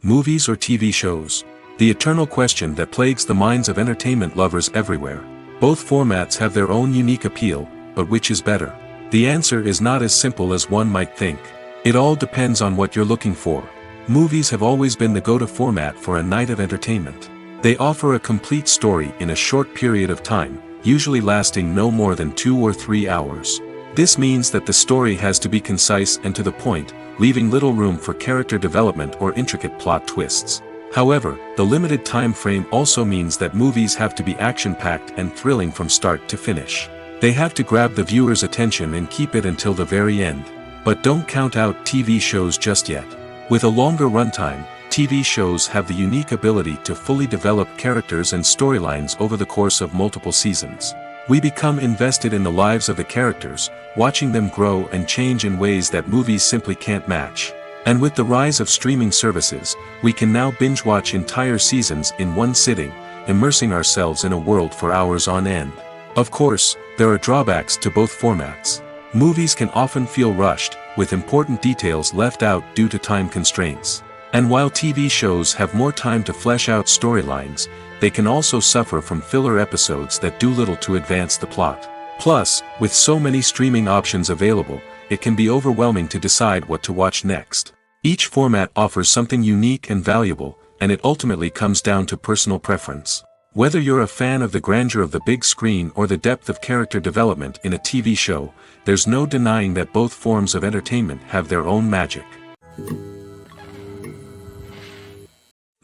Movies or TV shows? The eternal question that plagues the minds of entertainment lovers everywhere. Both formats have their own unique appeal, but which is better? The answer is not as simple as one might think. It all depends on what you're looking for. Movies have always been the go-to format for a night of entertainment. They offer a complete story in a short period of time, usually lasting no more than 2 or 3 hours. This means that the story has to be concise and to the point, leaving little room for character development or intricate plot twists. However, the limited time frame also means that movies have to be action-packed and thrilling from start to finish. They have to grab the viewer's attention and keep it until the very end. But don't count out TV shows just yet. With a longer runtime, TV shows have the unique ability to fully develop characters and storylines over the course of multiple seasons. We become invested in the lives of the characters, watching them grow and change in ways that movies simply can't match. And with the rise of streaming services, we can now binge-watch entire seasons in one sitting, immersing ourselves in a world for hours on end. Of course, there are drawbacks to both formats. Movies can often feel rushed, with important details left out due to time constraints. And while TV shows have more time to flesh out storylines, they can also suffer from filler episodes that do little to advance the plot. Plus, with so many streaming options available, it can be overwhelming to decide what to watch next. Each format offers something unique and valuable, and it ultimately comes down to personal preference. Whether you're a fan of the grandeur of the big screen or the depth of character development in a TV show, there's no denying that both forms of entertainment have their own magic.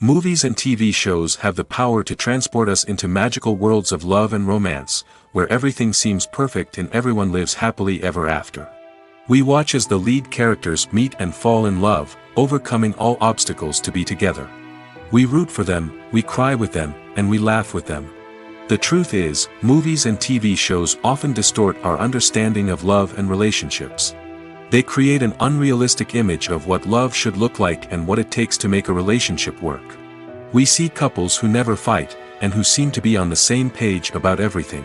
Movies and TV shows have the power to transport us into magical worlds of love and romance, where everything seems perfect and everyone lives happily ever after. We watch as the lead characters meet and fall in love, overcoming all obstacles to be together. We root for them, we cry with them, and we laugh with them. The truth is, movies and TV shows often distort our understanding of love and relationships. They create an unrealistic image of what love should look like and what it takes to make a relationship work. We see couples who never fight, and who seem to be on the same page about everything.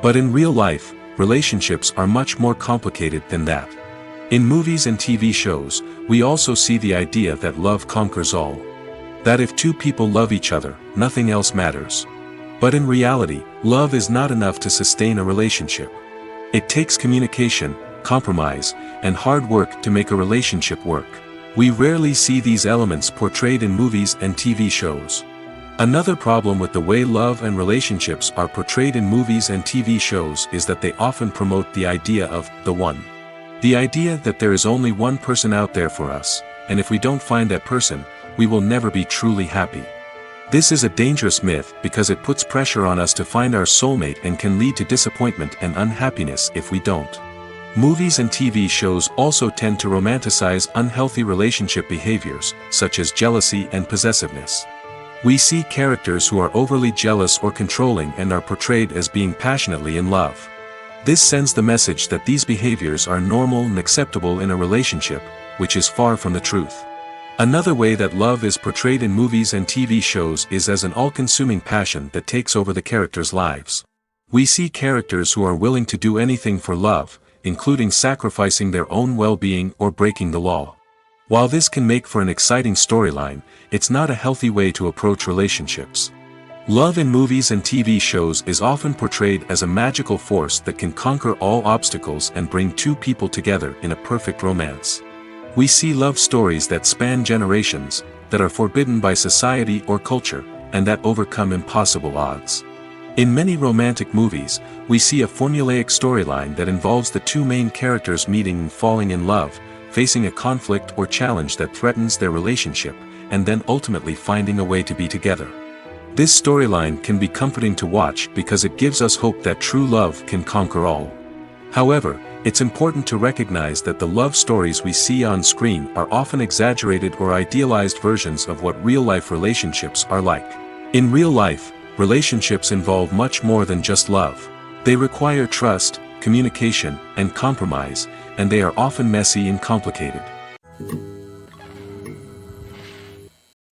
But in real life, relationships are much more complicated than that. In movies and TV shows, we also see the idea that love conquers all. That if two people love each other, nothing else matters. But in reality, love is not enough to sustain a relationship. It takes communication, compromise, and hard work to make a relationship work. We rarely see these elements portrayed in movies and TV shows. Another problem with the way love and relationships are portrayed in movies and TV shows is that they often promote the idea of the one. The idea that there is only one person out there for us, and if we don't find that person, we will never be truly happy. This is a dangerous myth because it puts pressure on us to find our soulmate and can lead to disappointment and unhappiness if we don't. Movies and TV shows also tend to romanticize unhealthy relationship behaviors, such as jealousy and possessiveness. We see characters who are overly jealous or controlling and are portrayed as being passionately in love. This sends the message that these behaviors are normal and acceptable in a relationship, which is far from the truth. Another way that love is portrayed in movies and TV shows is as an all-consuming passion that takes over the characters' lives. We see characters who are willing to do anything for love, including sacrificing their own well-being or breaking the law. While this can make for an exciting storyline, it's not a healthy way to approach relationships. Love in movies and TV shows is often portrayed as a magical force that can conquer all obstacles and bring two people together in a perfect romance. We see love stories that span generations, that are forbidden by society or culture, and that overcome impossible odds. In many romantic movies, we see a formulaic storyline that involves the two main characters meeting and falling in love, facing a conflict or challenge that threatens their relationship, and then ultimately finding a way to be together. This storyline can be comforting to watch because it gives us hope that true love can conquer all. However, it's important to recognize that the love stories we see on screen are often exaggerated or idealized versions of what real-life relationships are like. In real life, relationships involve much more than just love. They require trust, communication, and compromise, and they are often messy and complicated.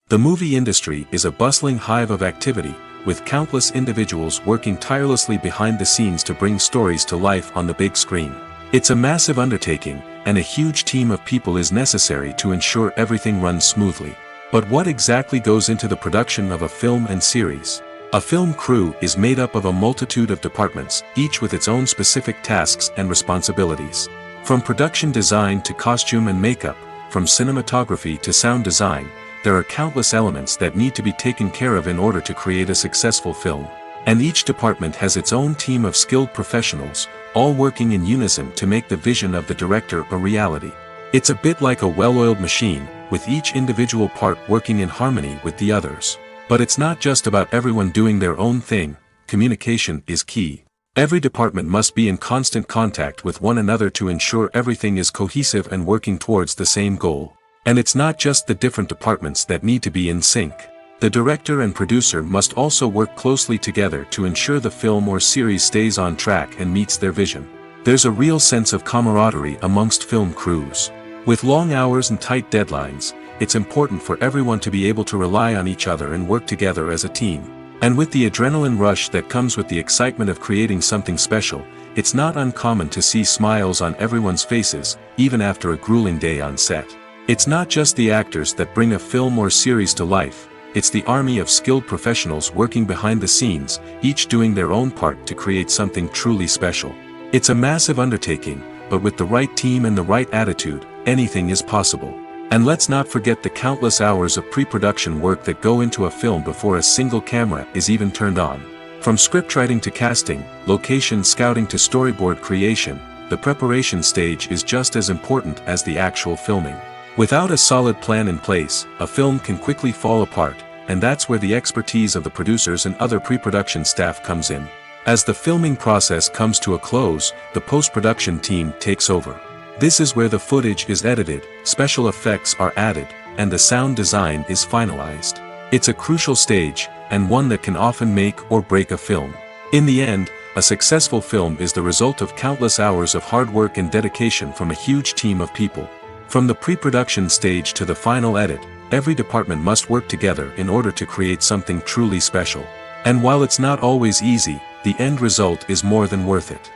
The movie industry is a bustling hive of activity, with countless individuals working tirelessly behind the scenes to bring stories to life on the big screen. It's a massive undertaking, and a huge team of people is necessary to ensure everything runs smoothly. But what exactly goes into the production of a film and series? A film crew is made up of a multitude of departments, each with its own specific tasks and responsibilities. From production design to costume and makeup, from cinematography to sound design, there are countless elements that need to be taken care of in order to create a successful film. And each department has its own team of skilled professionals, all working in unison to make the vision of the director a reality. It's a bit like a well-oiled machine, with each individual part working in harmony with the others. But it's not just about everyone doing their own thing. Communication is key. Every department must be in constant contact with one another to ensure everything is cohesive and working towards the same goal. And it's not just the different departments that need to be in sync. The director and producer must also work closely together to ensure the film or series stays on track and meets their vision. There's a real sense of camaraderie amongst film crews. With long hours and tight deadlines, it's important for everyone to be able to rely on each other and work together as a team. And with the adrenaline rush that comes with the excitement of creating something special, it's not uncommon to see smiles on everyone's faces, even after a grueling day on set. It's not just the actors that bring a film or series to life, it's the army of skilled professionals working behind the scenes, each doing their own part to create something truly special. It's a massive undertaking, but with the right team and the right attitude, anything is possible. And let's not forget the countless hours of pre-production work that go into a film before a single camera is even turned on. From scriptwriting to casting, location scouting to storyboard creation, the preparation stage is just as important as the actual filming. Without a solid plan in place, a film can quickly fall apart, and that's where the expertise of the producers and other pre-production staff comes in. As the filming process comes to a close, the post-production team takes over. This is where the footage is edited, special effects are added, and the sound design is finalized. It's a crucial stage, and one that can often make or break a film. In the end, a successful film is the result of countless hours of hard work and dedication from a huge team of people. From the pre-production stage to the final edit, every department must work together in order to create something truly special. And while it's not always easy, the end result is more than worth it.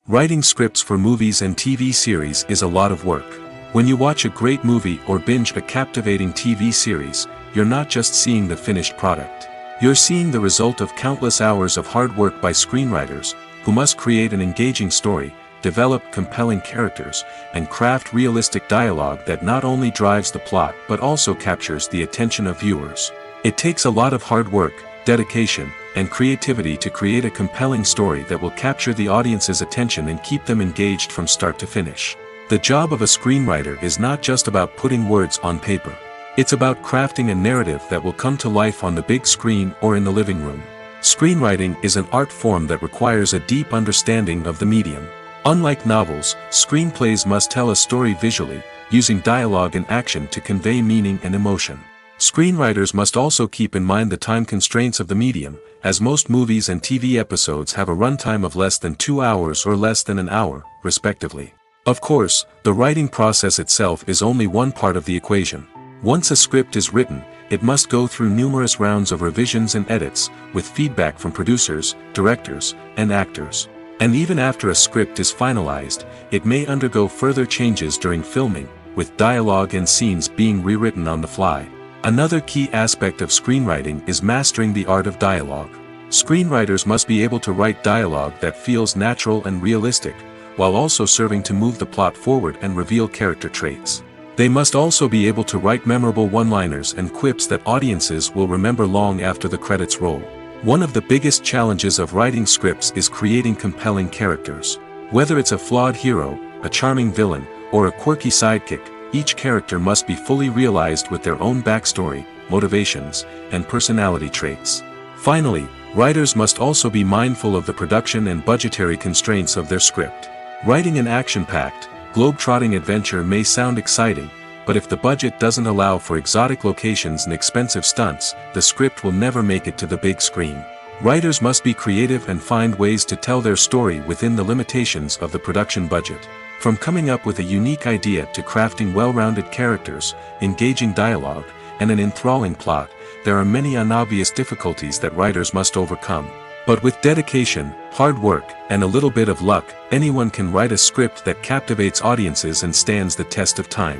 Writing scripts for movies and TV series is a lot of work. When you watch a great movie or binge a captivating TV series, you're not just seeing the finished product. You're seeing the result of countless hours of hard work by screenwriters, who must create an engaging story, develop compelling characters, and craft realistic dialogue that not only drives the plot but also captures the attention of viewers. It takes a lot of hard work, dedication, and creativity to create a compelling story that will capture the audience's attention and keep them engaged from start to finish. The job of a screenwriter is not just about putting words on paper. It's about crafting a narrative that will come to life on the big screen or in the living room. Screenwriting is an art form that requires a deep understanding of the medium. Unlike novels, screenplays must tell a story visually, using dialogue and action to convey meaning and emotion. Screenwriters must also keep in mind the time constraints of the medium, as most movies and TV episodes have a runtime of less than 2 hours or less than an hour, respectively. Of course, the writing process itself is only one part of the equation. Once a script is written, it must go through numerous rounds of revisions and edits, with feedback from producers, directors, and actors. And even after a script is finalized, it may undergo further changes during filming, with dialogue and scenes being rewritten on the fly. Another key aspect of screenwriting is mastering the art of dialogue. Screenwriters must be able to write dialogue that feels natural and realistic, while also serving to move the plot forward and reveal character traits. They must also be able to write memorable one-liners and quips that audiences will remember long after the credits roll. One of the biggest challenges of writing scripts is creating compelling characters. Whether it's a flawed hero, a charming villain, or a quirky sidekick, each character must be fully realized with their own backstory, motivations, and personality traits. Finally, writers must also be mindful of the production and budgetary constraints of their script. Writing an action-packed, globe-trotting adventure may sound exciting, but if the budget doesn't allow for exotic locations and expensive stunts, the script will never make it to the big screen. Writers must be creative and find ways to tell their story within the limitations of the production budget. From coming up with a unique idea to crafting well-rounded characters, engaging dialogue, and an enthralling plot, there are many unobvious difficulties that writers must overcome. But with dedication, hard work, and a little bit of luck, anyone can write a script that captivates audiences and stands the test of time.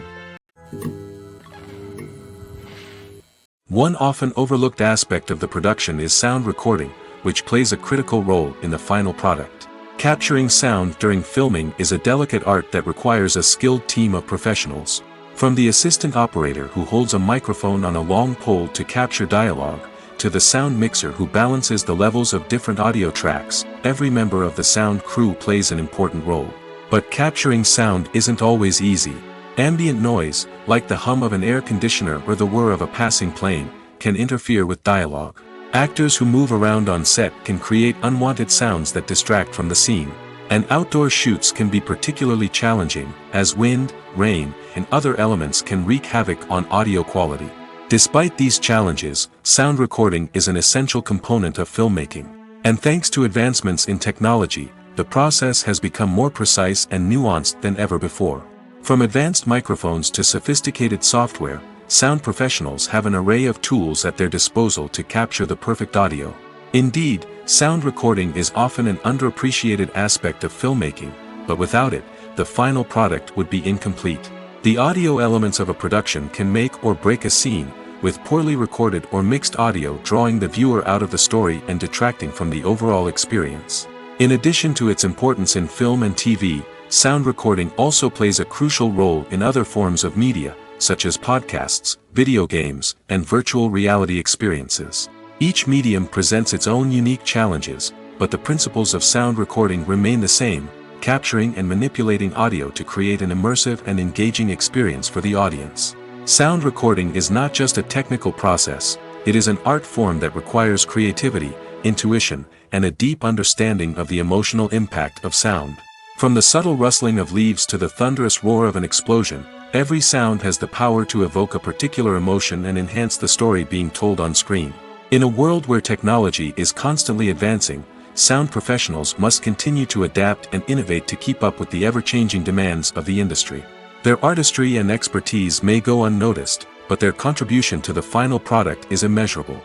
One often overlooked aspect of the production is sound recording, which plays a critical role in the final product. Capturing sound during filming is a delicate art that requires a skilled team of professionals. From the assistant operator who holds a microphone on a long pole to capture dialogue, to the sound mixer who balances the levels of different audio tracks, every member of the sound crew plays an important role. But capturing sound isn't always easy. Ambient noise, like the hum of an air conditioner or the whir of a passing plane, can interfere with dialogue. Actors who move around on set can create unwanted sounds that distract from the scene. And outdoor shoots can be particularly challenging, as wind, rain, and other elements can wreak havoc on audio quality. Despite these challenges, sound recording is an essential component of filmmaking. And thanks to advancements in technology, the process has become more precise and nuanced than ever before. From advanced microphones to sophisticated software, sound professionals have an array of tools at their disposal to capture the perfect audio. Indeed, sound recording is often an underappreciated aspect of filmmaking, but without it, the final product would be incomplete. The audio elements of a production can make or break a scene, with poorly recorded or mixed audio drawing the viewer out of the story and detracting from the overall experience. In addition to its importance in film and TV, sound recording also plays a crucial role in other forms of media, such as podcasts, video games, and virtual reality experiences. Each medium presents its own unique challenges, but the principles of sound recording remain the same, capturing and manipulating audio to create an immersive and engaging experience for the audience. Sound recording is not just a technical process, it is an art form that requires creativity, intuition, and a deep understanding of the emotional impact of sound. From the subtle rustling of leaves to the thunderous roar of an explosion, every sound has the power to evoke a particular emotion and enhance the story being told on screen. In a world where technology is constantly advancing, sound professionals must continue to adapt and innovate to keep up with the ever-changing demands of the industry. Their artistry and expertise may go unnoticed, but their contribution to the final product is immeasurable.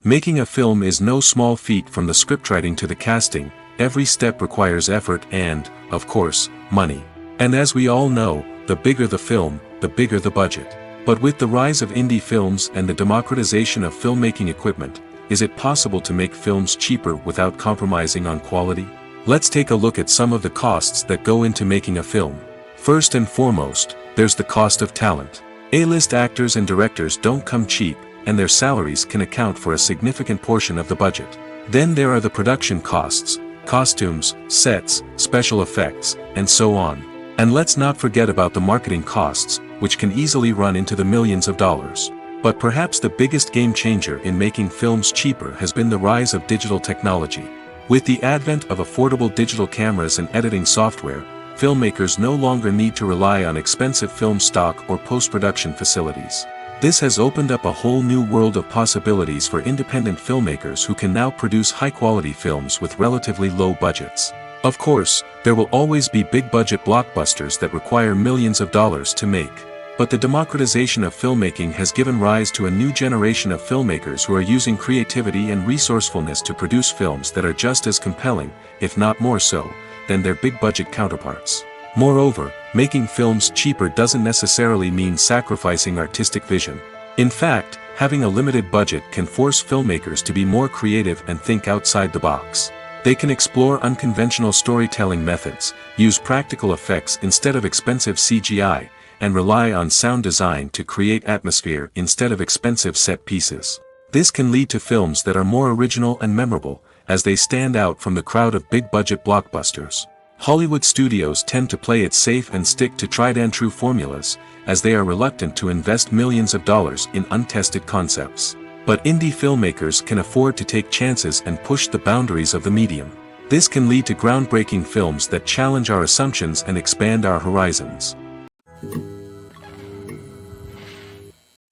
Making a film is no small feat. From the scriptwriting to the casting, every step requires effort and, of course, money. And as we all know, the bigger the film, the bigger the budget. But with the rise of indie films and the democratization of filmmaking equipment, is it possible to make films cheaper without compromising on quality? Let's take a look at some of the costs that go into making a film. First and foremost, there's the cost of talent. A-list actors and directors don't come cheap, and their salaries can account for a significant portion of the budget. Then there are the production costs, costumes, sets, special effects, and so on. And let's not forget about the marketing costs, which can easily run into the millions of dollars. But perhaps the biggest game changer in making films cheaper has been the rise of digital technology. With the advent of affordable digital cameras and editing software, filmmakers no longer need to rely on expensive film stock or post-production facilities. This has opened up a whole new world of possibilities for independent filmmakers who can now produce high-quality films with relatively low budgets. Of course, there will always be big-budget blockbusters that require millions of dollars to make. But the democratization of filmmaking has given rise to a new generation of filmmakers who are using creativity and resourcefulness to produce films that are just as compelling, if not more so, than their big-budget counterparts. Moreover, making films cheaper doesn't necessarily mean sacrificing artistic vision. In fact, having a limited budget can force filmmakers to be more creative and think outside the box. They can explore unconventional storytelling methods, use practical effects instead of expensive CGI, and rely on sound design to create atmosphere instead of expensive set pieces. This can lead to films that are more original and memorable, as they stand out from the crowd of big-budget blockbusters. Hollywood studios tend to play it safe and stick to tried-and-true formulas, as they are reluctant to invest millions of dollars in untested concepts. But indie filmmakers can afford to take chances and push the boundaries of the medium. This can lead to groundbreaking films that challenge our assumptions and expand our horizons.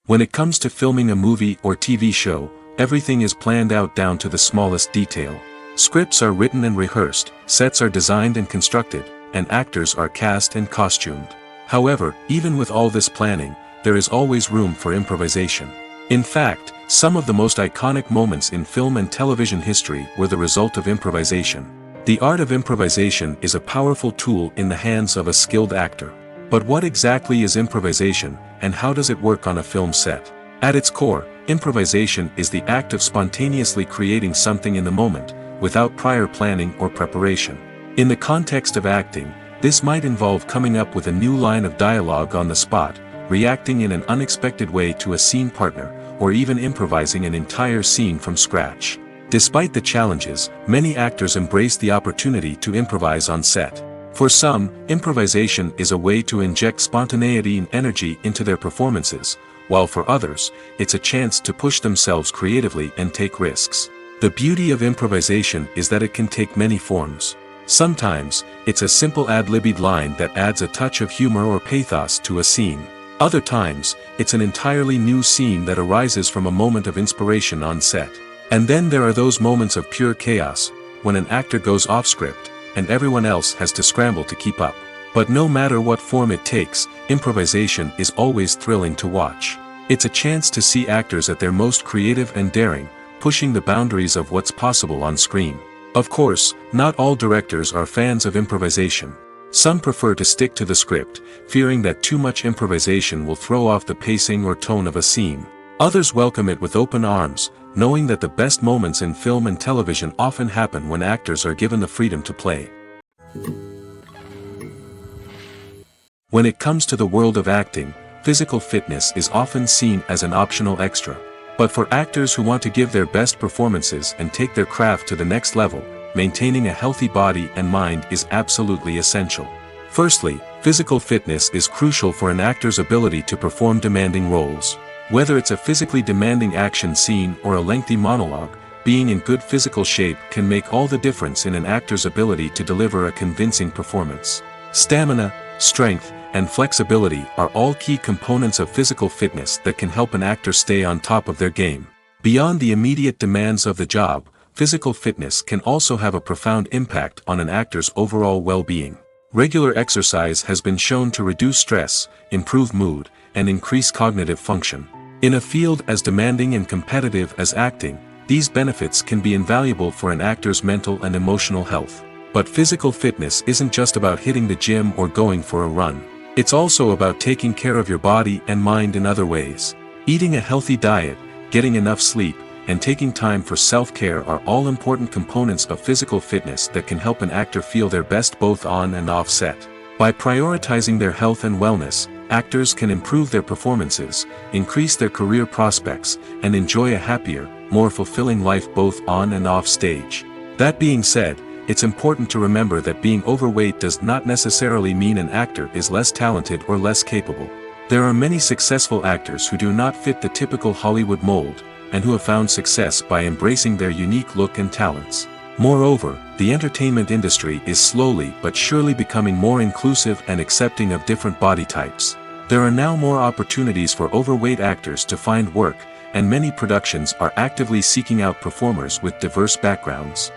When it comes to filming a movie or TV show, everything is planned out down to the smallest detail. Scripts are written and rehearsed, sets are designed and constructed, and actors are cast and costumed. However, even with all this planning, there is always room for improvisation. In fact, some of the most iconic moments in film and television history were the result of improvisation. The art of improvisation is a powerful tool in the hands of a skilled actor. But what exactly is improvisation, and how does it work on a film set? At its core, improvisation is the act of spontaneously creating something in the moment, without prior planning or preparation. In the context of acting, this might involve coming up with a new line of dialogue on the spot, reacting in an unexpected way to a scene partner, or even improvising an entire scene from scratch. Despite the challenges, many actors embrace the opportunity to improvise on set. For some, improvisation is a way to inject spontaneity and energy into their performances, while for others, it's a chance to push themselves creatively and take risks. The beauty of improvisation is that it can take many forms. Sometimes, it's a simple ad-libbed line that adds a touch of humor or pathos to a scene. Other times, it's an entirely new scene that arises from a moment of inspiration on set. And then there are those moments of pure chaos, when an actor goes off script, and everyone else has to scramble to keep up. But no matter what form it takes, improvisation is always thrilling to watch. It's a chance to see actors at their most creative and daring, pushing the boundaries of what's possible on screen. Of course, not all directors are fans of improvisation. Some prefer to stick to the script, fearing that too much improvisation will throw off the pacing or tone of a scene. Others welcome it with open arms, knowing that the best moments in film and television often happen when actors are given the freedom to play. When it comes to the world of acting, physical fitness is often seen as an optional extra. But for actors who want to give their best performances and take their craft to the next level, maintaining a healthy body and mind is absolutely essential. Firstly, physical fitness is crucial for an actor's ability to perform demanding roles. Whether it's a physically demanding action scene or a lengthy monologue, being in good physical shape can make all the difference in an actor's ability to deliver a convincing performance. Stamina, strength, and flexibility are all key components of physical fitness that can help an actor stay on top of their game. Beyond the immediate demands of the job, physical fitness can also have a profound impact on an actor's overall well-being. Regular exercise has been shown to reduce stress, improve mood, and increase cognitive function. In a field as demanding and competitive as acting, these benefits can be invaluable for an actor's mental and emotional health. But physical fitness isn't just about hitting the gym or going for a run. It's also about taking care of your body and mind in other ways. Eating a healthy diet, getting enough sleep, and taking time for self-care are all important components of physical fitness that can help an actor feel their best both on and off set. By prioritizing their health and wellness, actors can improve their performances, increase their career prospects, and enjoy a happier, more fulfilling life both on and off stage. That being said, it's important to remember that being overweight does not necessarily mean an actor is less talented or less capable. There are many successful actors who do not fit the typical Hollywood mold, and who have found success by embracing their unique look and talents. Moreover, the entertainment industry is slowly but surely becoming more inclusive and accepting of different body types. There are now more opportunities for overweight actors to find work, and many productions are actively seeking out performers with diverse backgrounds.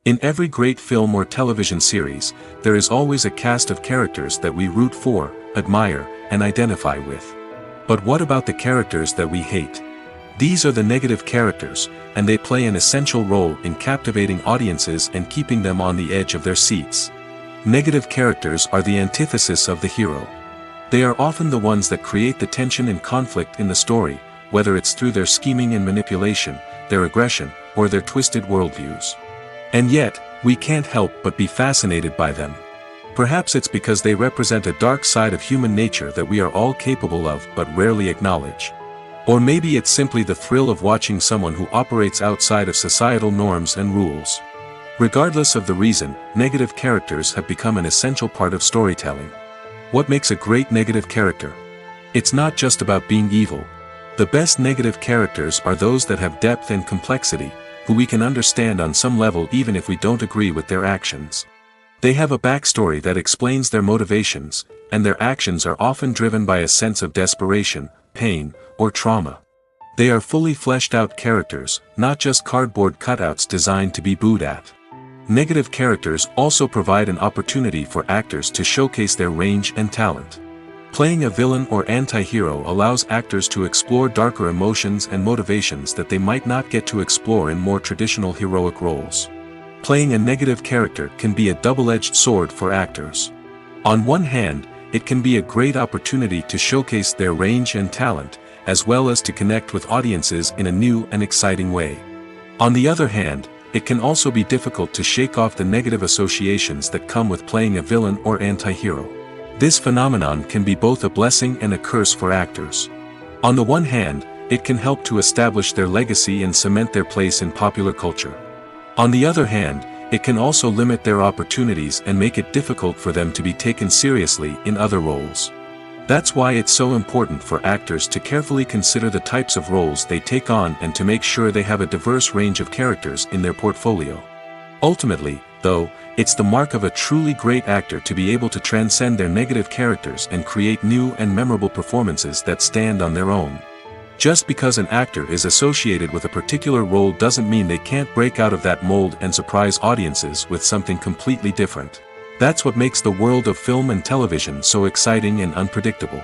In every great film or television series, there is always a cast of characters that we root for, admire, and identify with. But what about the characters that we hate? These are the negative characters, and they play an essential role in captivating audiences and keeping them on the edge of their seats. Negative characters are the antithesis of the hero. They are often the ones that create the tension and conflict in the story, whether it's through their scheming and manipulation, their aggression, or their twisted worldviews. And yet, we can't help but be fascinated by them. Perhaps it's because they represent a dark side of human nature that we are all capable of but rarely acknowledge. Or maybe it's simply the thrill of watching someone who operates outside of societal norms and rules. Regardless of the reason, negative characters have become an essential part of storytelling. What makes a great negative character? It's not just about being evil. The best negative characters are those that have depth and complexity, who we can understand on some level even if we don't agree with their actions. They have a backstory that explains their motivations, and their actions are often driven by a sense of desperation, pain, or trauma. They are fully fleshed out characters, not just cardboard cutouts designed to be booed at. Negative characters also provide an opportunity for actors to showcase their range and talent. Playing a villain or anti-hero allows actors to explore darker emotions and motivations that they might not get to explore in more traditional heroic roles. Playing a negative character can be a double-edged sword for actors. On one hand, it can be a great opportunity to showcase their range and talent, as well as to connect with audiences in a new and exciting way. On the other hand, it can also be difficult to shake off the negative associations that come with playing a villain or anti-hero. This phenomenon can be both a blessing and a curse for actors. On the one hand, it can help to establish their legacy and cement their place in popular culture. On the other hand, it can also limit their opportunities and make it difficult for them to be taken seriously in other roles. That's why it's so important for actors to carefully consider the types of roles they take on and to make sure they have a diverse range of characters in their portfolio. Ultimately, though, it's the mark of a truly great actor to be able to transcend their negative characters and create new and memorable performances that stand on their own. Just because an actor is associated with a particular role doesn't mean they can't break out of that mold and surprise audiences with something completely different. That's what makes the world of film and television so exciting and unpredictable.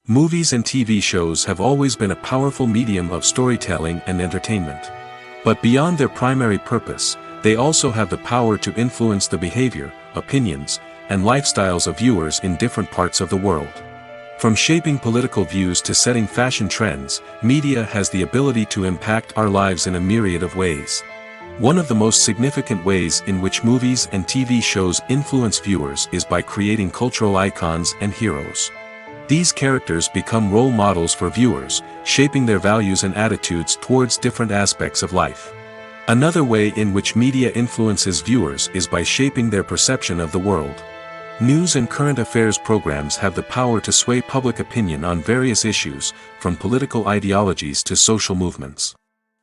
Movies and TV shows have always been a powerful medium of storytelling and entertainment. But beyond their primary purpose, they also have the power to influence the behavior, opinions, and lifestyles of viewers in different parts of the world. From shaping political views to setting fashion trends, media has the ability to impact our lives in a myriad of ways. One of the most significant ways in which movies and TV shows influence viewers is by creating cultural icons and heroes. These characters become role models for viewers, shaping their values and attitudes towards different aspects of life. Another way in which media influences viewers is by shaping their perception of the world. News and current affairs programs have the power to sway public opinion on various issues, from political ideologies to social movements.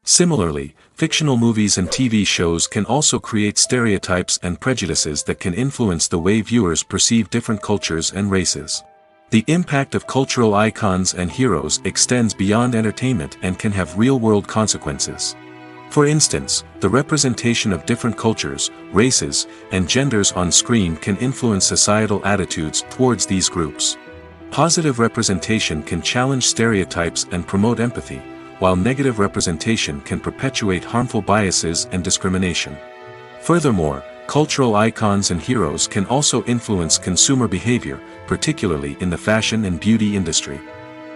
Similarly, fictional movies and TV shows can also create stereotypes and prejudices that can influence the way viewers perceive different cultures and races. The impact of cultural icons and heroes extends beyond entertainment and can have real-world consequences. For instance, the representation of different cultures, races, and genders on screen can influence societal attitudes towards these groups. Positive representation can challenge stereotypes and promote empathy, while negative representation can perpetuate harmful biases and discrimination. Furthermore, cultural icons and heroes can also influence consumer behavior, particularly in the fashion and beauty industry.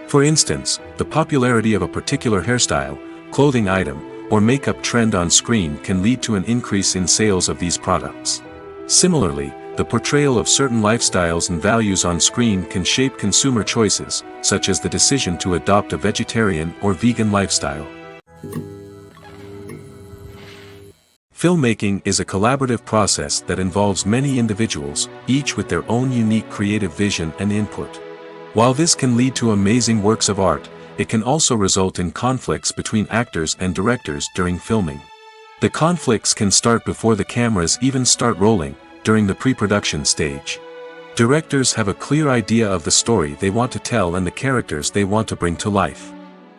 For instance, the popularity of a particular hairstyle, clothing item, or makeup trend on screen can lead to an increase in sales of these products. Similarly, the portrayal of certain lifestyles and values on screen can shape consumer choices, such as the decision to adopt a vegetarian or vegan lifestyle. Filmmaking is a collaborative process that involves many individuals, each with their own unique creative vision and input. While this can lead to amazing works of art, it can also result in conflicts between actors and directors during filming. The conflicts can start before the cameras even start rolling, during the pre-production stage. Directors have a clear idea of the story they want to tell and the characters they want to bring to life.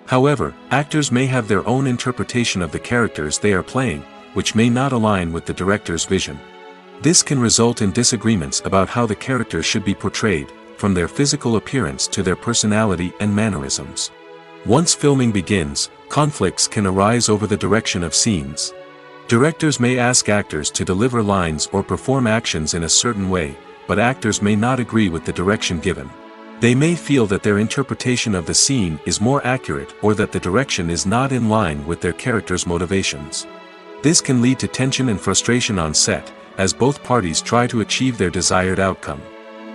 However, actors may have their own interpretation of the characters they are playing, which may not align with the director's vision. This can result in disagreements about how the characters should be portrayed, from their physical appearance to their personality and mannerisms. Once filming begins, conflicts can arise over the direction of scenes. Directors may ask actors to deliver lines or perform actions in a certain way, but actors may not agree with the direction given. They may feel that their interpretation of the scene is more accurate or that the direction is not in line with their character's motivations. This can lead to tension and frustration on set, as both parties try to achieve their desired outcome.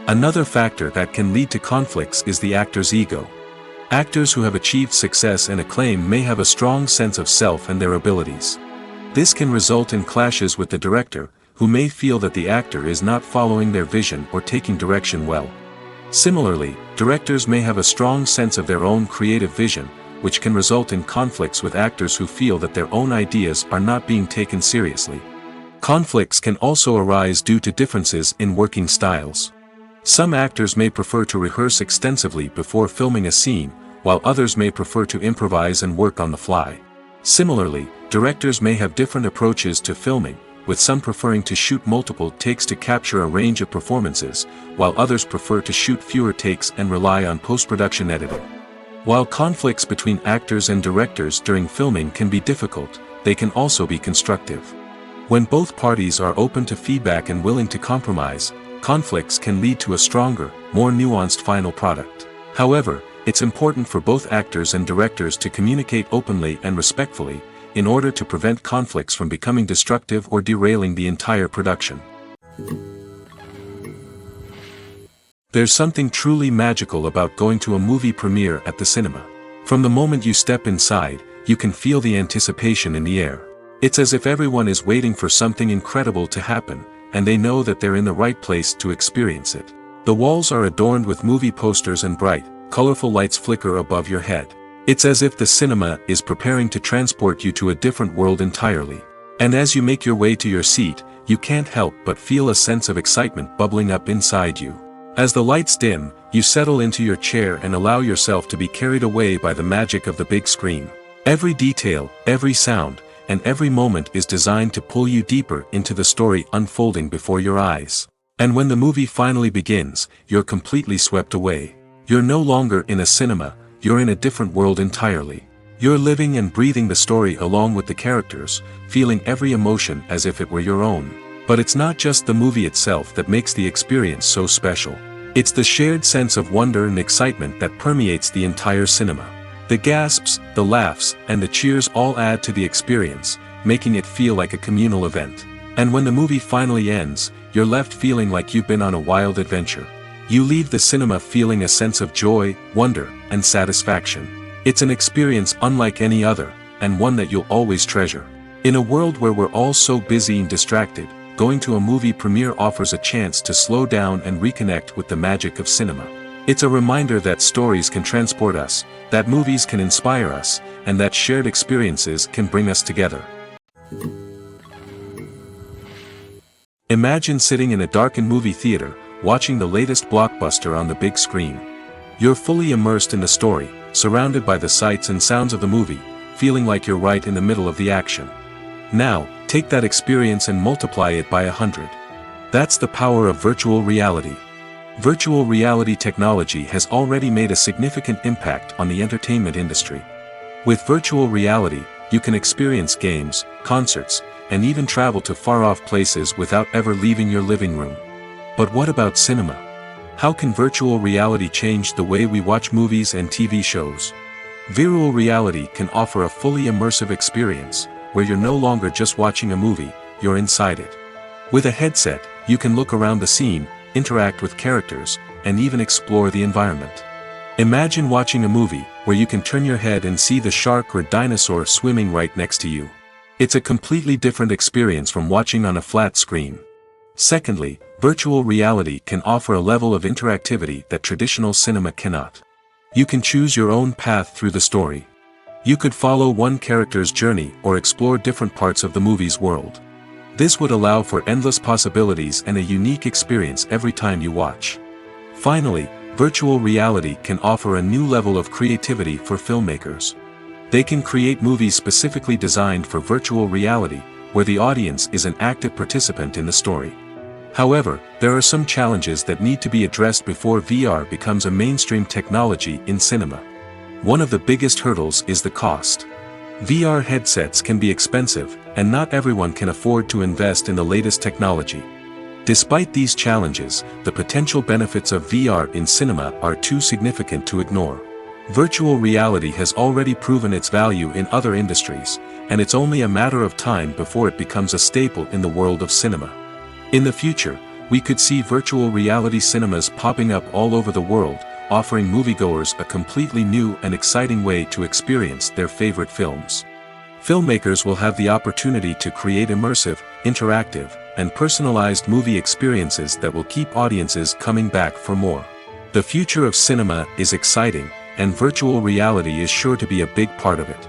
Another factor that can lead to conflicts is the actor's ego. Actors who have achieved success and acclaim may have a strong sense of self and their abilities. This can result in clashes with the director, who may feel that the actor is not following their vision or taking direction well. Similarly, directors may have a strong sense of their own creative vision, which can result in conflicts with actors who feel that their own ideas are not being taken seriously. Conflicts can also arise due to differences in working styles. Some actors may prefer to rehearse extensively before filming a scene, while others may prefer to improvise and work on the fly. Similarly, directors may have different approaches to filming, with some preferring to shoot multiple takes to capture a range of performances, while others prefer to shoot fewer takes and rely on post-production editing. While conflicts between actors and directors during filming can be difficult, they can also be constructive. When both parties are open to feedback and willing to compromise, conflicts can lead to a stronger, more nuanced final product. However, it's important for both actors and directors to communicate openly and respectfully, in order to prevent conflicts from becoming destructive or derailing the entire production. There's something truly magical about going to a movie premiere at the cinema. From the moment you step inside, you can feel the anticipation in the air. It's as if everyone is waiting for something incredible to happen, and they know that they're in the right place to experience it. The walls are adorned with movie posters and bright, colorful lights flicker above your head. It's as if the cinema is preparing to transport you to a different world entirely. And as you make your way to your seat, you can't help but feel a sense of excitement bubbling up inside you. As the lights dim, you settle into your chair and allow yourself to be carried away by the magic of the big screen. Every detail, every sound, and every moment is designed to pull you deeper into the story unfolding before your eyes. And when the movie finally begins, you're completely swept away. You're no longer in a cinema, you're in a different world entirely. You're living and breathing the story along with the characters, feeling every emotion as if it were your own. But it's not just the movie itself that makes the experience so special. It's the shared sense of wonder and excitement that permeates the entire cinema. The gasps, the laughs, and the cheers all add to the experience, making it feel like a communal event. And when the movie finally ends, you're left feeling like you've been on a wild adventure. You leave the cinema feeling a sense of joy, wonder, and satisfaction. It's an experience unlike any other, and one that you'll always treasure. In a world where we're all so busy and distracted, going to a movie premiere offers a chance to slow down and reconnect with the magic of cinema. It's a reminder that stories can transport us, that movies can inspire us, and that shared experiences can bring us together. Imagine sitting in a darkened movie theater, watching the latest blockbuster on the big screen. You're fully immersed in the story, surrounded by the sights and sounds of the movie, feeling like you're right in the middle of the action. Now, take that experience and multiply it by 100. That's the power of virtual reality. Virtual reality technology has already made a significant impact on the entertainment industry. With virtual reality, you can experience games, concerts, and even travel to far-off places without ever leaving your living room. But what about cinema? How can virtual reality change the way we watch movies and TV shows? Virtual reality can offer a fully immersive experience, where you're no longer just watching a movie, you're inside it. With a headset, you can look around the scene, interact with characters, and even explore the environment. Imagine watching a movie where you can turn your head and see the shark or dinosaur swimming right next to you. It's a completely different experience from watching on a flat screen. Secondly, virtual reality can offer a level of interactivity that traditional cinema cannot. You can choose your own path through the story. You could follow one character's journey or explore different parts of the movie's world. This would allow for endless possibilities and a unique experience every time you watch. Finally, virtual reality can offer a new level of creativity for filmmakers. They can create movies specifically designed for virtual reality, where the audience is an active participant in the story. However, there are some challenges that need to be addressed before VR becomes a mainstream technology in cinema. One of the biggest hurdles is the cost. VR headsets can be expensive, and not everyone can afford to invest in the latest technology. Despite these challenges, the potential benefits of VR in cinema are too significant to ignore. Virtual reality has already proven its value in other industries, and it's only a matter of time before it becomes a staple in the world of cinema. In the future, we could see virtual reality cinemas popping up all over the world, offering moviegoers a completely new and exciting way to experience their favorite films. Filmmakers will have the opportunity to create immersive, interactive, and personalized movie experiences that will keep audiences coming back for more. The future of cinema is exciting, and virtual reality is sure to be a big part of it.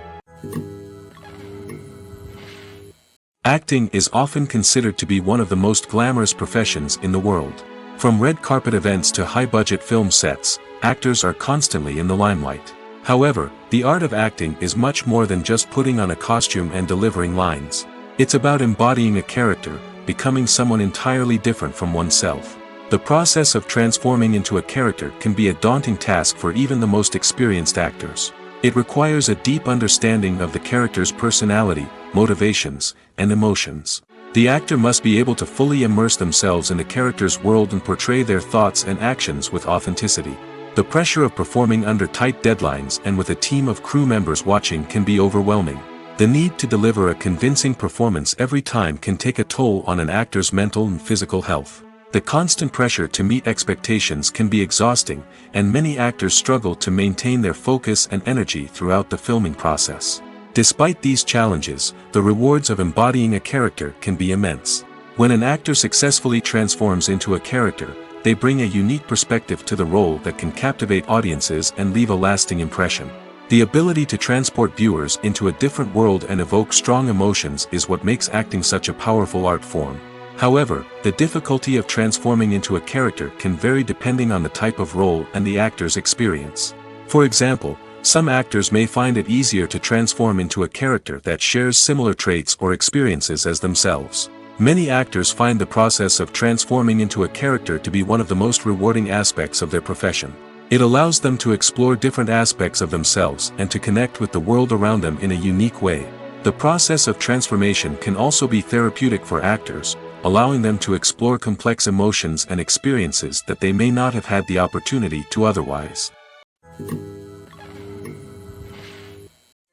Acting is often considered to be one of the most glamorous professions in the world. From red carpet events to high-budget film sets, actors are constantly in the limelight. However, the art of acting is much more than just putting on a costume and delivering lines. It's about embodying a character, becoming someone entirely different from oneself. The process of transforming into a character can be a daunting task for even the most experienced actors. It requires a deep understanding of the character's personality, motivations, and emotions. The actor must be able to fully immerse themselves in the character's world and portray their thoughts and actions with authenticity. The pressure of performing under tight deadlines and with a team of crew members watching can be overwhelming. The need to deliver a convincing performance every time can take a toll on an actor's mental and physical health. The constant pressure to meet expectations can be exhausting, and many actors struggle to maintain their focus and energy throughout the filming process. Despite these challenges, the rewards of embodying a character can be immense. When an actor successfully transforms into a character, they bring a unique perspective to the role that can captivate audiences and leave a lasting impression. The ability to transport viewers into a different world and evoke strong emotions is what makes acting such a powerful art form. However, the difficulty of transforming into a character can vary depending on the type of role and the actor's experience. For example, some actors may find it easier to transform into a character that shares similar traits or experiences as themselves. Many actors find the process of transforming into a character to be one of the most rewarding aspects of their profession. It allows them to explore different aspects of themselves and to connect with the world around them in a unique way. The process of transformation can also be therapeutic for actors, allowing them to explore complex emotions and experiences that they may not have had the opportunity to otherwise.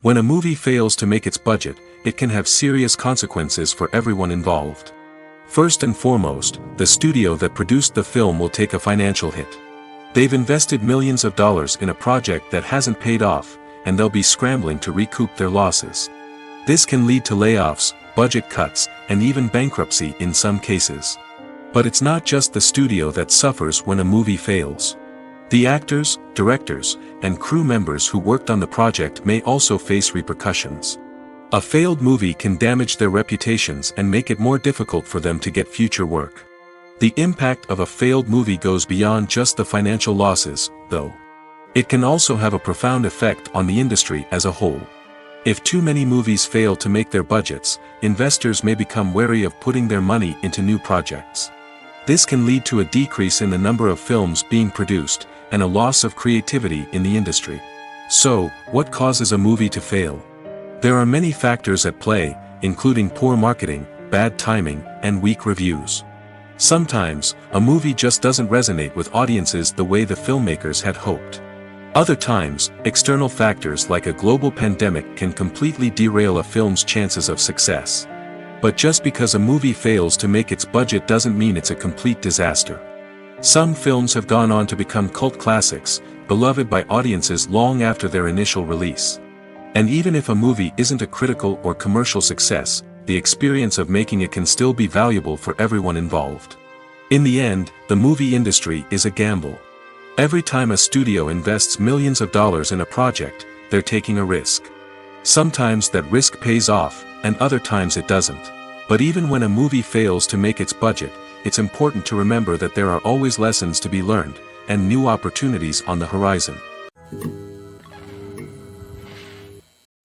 When a movie fails to make its budget, it can have serious consequences for everyone involved. First and foremost, the studio that produced the film will take a financial hit. They've invested millions of dollars in a project that hasn't paid off, and they'll be scrambling to recoup their losses. This can lead to layoffs, budget cuts, and even bankruptcy in some cases. But it's not just the studio that suffers when a movie fails. The actors, directors, and crew members who worked on the project may also face repercussions. A failed movie can damage their reputations and make it more difficult for them to get future work. The impact of a failed movie goes beyond just the financial losses, though. It can also have a profound effect on the industry as a whole. If too many movies fail to make their budgets, investors may become wary of putting their money into new projects. This can lead to a decrease in the number of films being produced, and a loss of creativity in the industry. So, what causes a movie to fail? There are many factors at play, including poor marketing, bad timing, and weak reviews. Sometimes, a movie just doesn't resonate with audiences the way the filmmakers had hoped. Other times, external factors like a global pandemic can completely derail a film's chances of success. But just because a movie fails to make its budget doesn't mean it's a complete disaster. Some films have gone on to become cult classics, beloved by audiences long after their initial release. And even if a movie isn't a critical or commercial success, the experience of making it can still be valuable for everyone involved. In the end, the movie industry is a gamble. Every time a studio invests millions of dollars in a project, they're taking a risk. Sometimes that risk pays off, and other times it doesn't. But even when a movie fails to make its budget, it's important to remember that there are always lessons to be learned, and new opportunities on the horizon.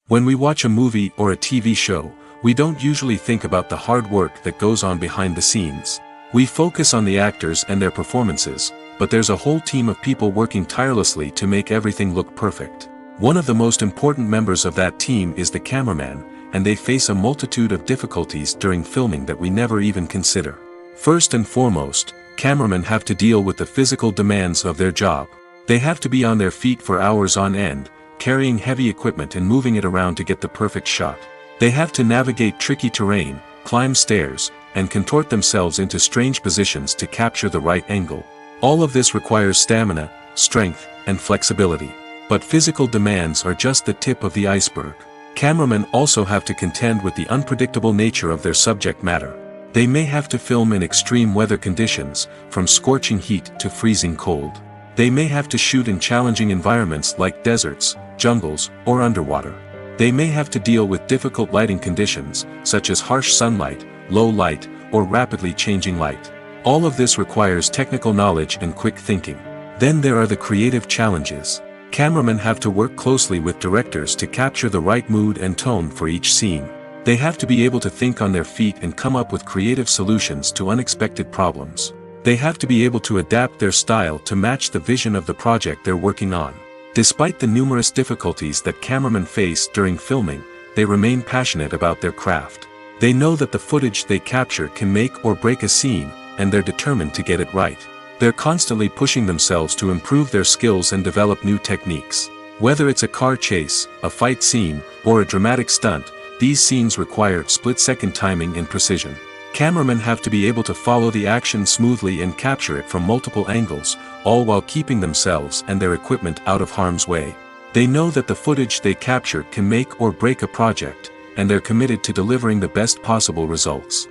When we watch a movie or a TV show, we don't usually think about the hard work that goes on behind the scenes. We focus on the actors and their performances, but there's a whole team of people working tirelessly to make everything look perfect. One of the most important members of that team is the cameraman, and they face a multitude of difficulties during filming that we never even consider. First and foremost, cameramen have to deal with the physical demands of their job. They have to be on their feet for hours on end, carrying heavy equipment and moving it around to get the perfect shot. They have to navigate tricky terrain, climb stairs, and contort themselves into strange positions to capture the right angle. All of this requires stamina, strength, and flexibility. But physical demands are just the tip of the iceberg. Cameramen also have to contend with the unpredictable nature of their subject matter. They may have to film in extreme weather conditions, from scorching heat to freezing cold. They may have to shoot in challenging environments like deserts, jungles, or underwater. They may have to deal with difficult lighting conditions, such as harsh sunlight, low light, or rapidly changing light. All of this requires technical knowledge and quick thinking. Then there are the creative challenges. Cameramen have to work closely with directors to capture the right mood and tone for each scene. They have to be able to think on their feet and come up with creative solutions to unexpected problems. They have to be able to adapt their style to match the vision of the project they're working on. Despite the numerous difficulties that cameramen face during filming, they remain passionate about their craft. They know that the footage they capture can make or break a scene, and they're determined to get it right. They're constantly pushing themselves to improve their skills and develop new techniques. Whether it's a car chase, a fight scene, or a dramatic stunt, these scenes require split-second timing and precision. Cameramen have to be able to follow the action smoothly and capture it from multiple angles, all while keeping themselves and their equipment out of harm's way. They know that the footage they capture can make or break a project, and they're committed to delivering the best possible results.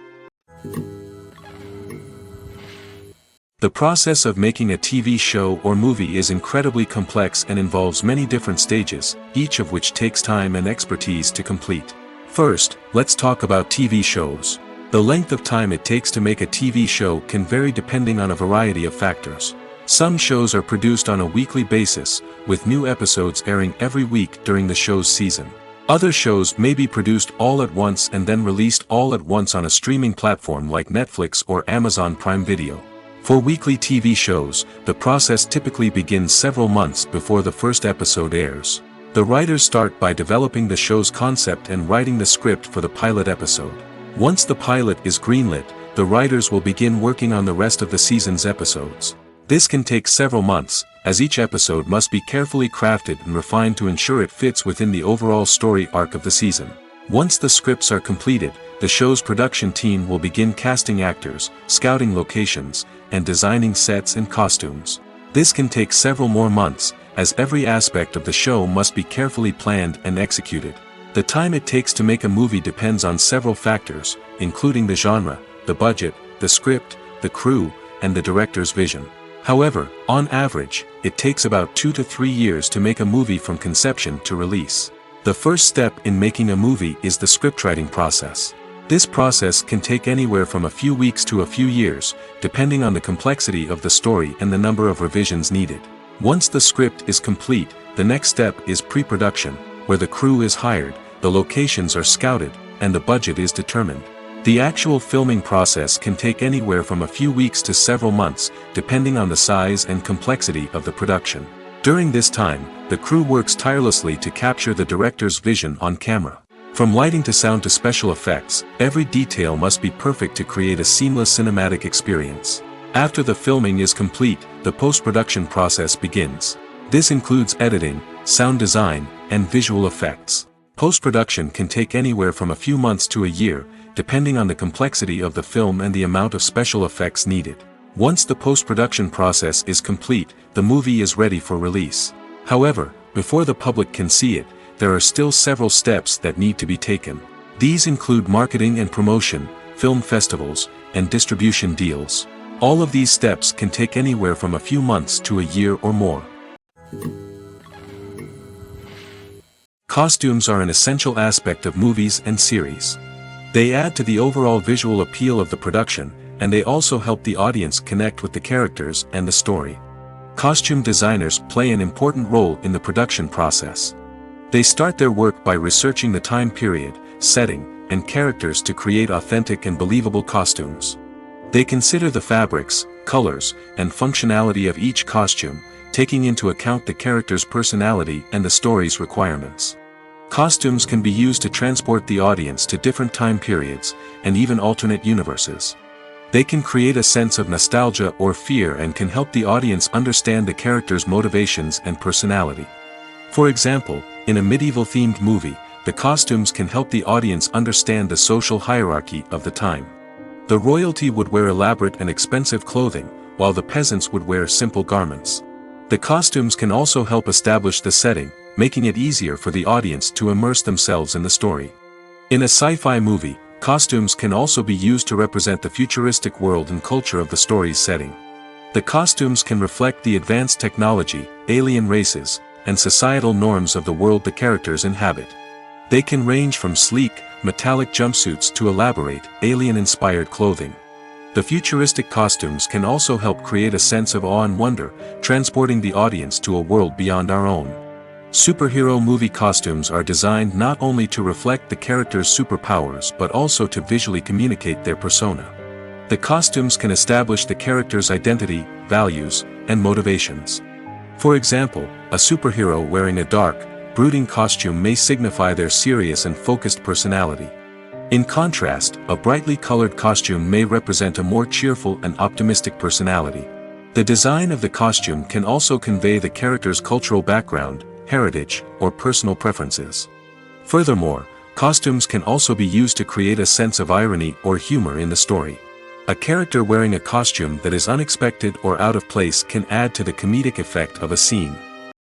The process of making a TV show or movie is incredibly complex and involves many different stages, each of which takes time and expertise to complete. First, let's talk about TV shows. The length of time it takes to make a TV show can vary depending on a variety of factors. Some shows are produced on a weekly basis, with new episodes airing every week during the show's season. Other shows may be produced all at once and then released all at once on a streaming platform like Netflix or Amazon Prime Video. For weekly TV shows, the process typically begins several months before the first episode airs. The writers start by developing the show's concept and writing the script for the pilot episode. Once the pilot is greenlit, the writers will begin working on the rest of the season's episodes. This can take several months, as each episode must be carefully crafted and refined to ensure it fits within the overall story arc of the season. Once the scripts are completed, the show's production team will begin casting actors, scouting locations, and designing sets and costumes. This can take several more months, as every aspect of the show must be carefully planned and executed. The time it takes to make a movie depends on several factors, including the genre, the budget, the script, the crew, and the director's vision. However, on average, it takes about 2 to 3 years to make a movie from conception to release. The first step in making a movie is the scriptwriting process. This process can take anywhere from a few weeks to a few years, depending on the complexity of the story and the number of revisions needed. Once the script is complete, the next step is pre-production, where the crew is hired, the locations are scouted, and the budget is determined. The actual filming process can take anywhere from a few weeks to several months, depending on the size and complexity of the production. During this time, the crew works tirelessly to capture the director's vision on camera. From lighting to sound to special effects, every detail must be perfect to create a seamless cinematic experience. After the filming is complete, the post-production process begins. This includes editing, sound design, and visual effects. Post-production can take anywhere from a few months to a year, depending on the complexity of the film and the amount of special effects needed. Once the post-production process is complete, the movie is ready for release. However, before the public can see it, there are still several steps that need to be taken. These include marketing and promotion, film festivals, and distribution deals. All of these steps can take anywhere from a few months to a year or more. Costumes are an essential aspect of movies and series. They add to the overall visual appeal of the production, and they also help the audience connect with the characters and the story. Costume designers play an important role in the production process. They start their work by researching the time period, setting, and characters to create authentic and believable costumes. They consider the fabrics, colors, and functionality of each costume, taking into account the character's personality and the story's requirements. Costumes can be used to transport the audience to different time periods, and even alternate universes. They can create a sense of nostalgia or fear and can help the audience understand the character's motivations and personality. For example, in a medieval-themed movie, the costumes can help the audience understand the social hierarchy of the time. The royalty would wear elaborate and expensive clothing, while the peasants would wear simple garments. The costumes can also help establish the setting, making it easier for the audience to immerse themselves in the story. In a sci-fi movie, costumes can also be used to represent the futuristic world and culture of the story's setting. The costumes can reflect the advanced technology, alien races, and societal norms of the world the characters inhabit. They can range from sleek, metallic jumpsuits to elaborate, alien-inspired clothing. The futuristic costumes can also help create a sense of awe and wonder, transporting the audience to a world beyond our own. Superhero movie costumes are designed not only to reflect the character's superpowers but also to visually communicate their persona. The costumes can establish the character's identity, values, and motivations. For example, a superhero wearing a dark, brooding costume may signify their serious and focused personality. In contrast, a brightly colored costume may represent a more cheerful and optimistic personality. The design of the costume can also convey the character's cultural background, heritage, or personal preferences. Furthermore, costumes can also be used to create a sense of irony or humor in the story. A character wearing a costume that is unexpected or out of place can add to the comedic effect of a scene.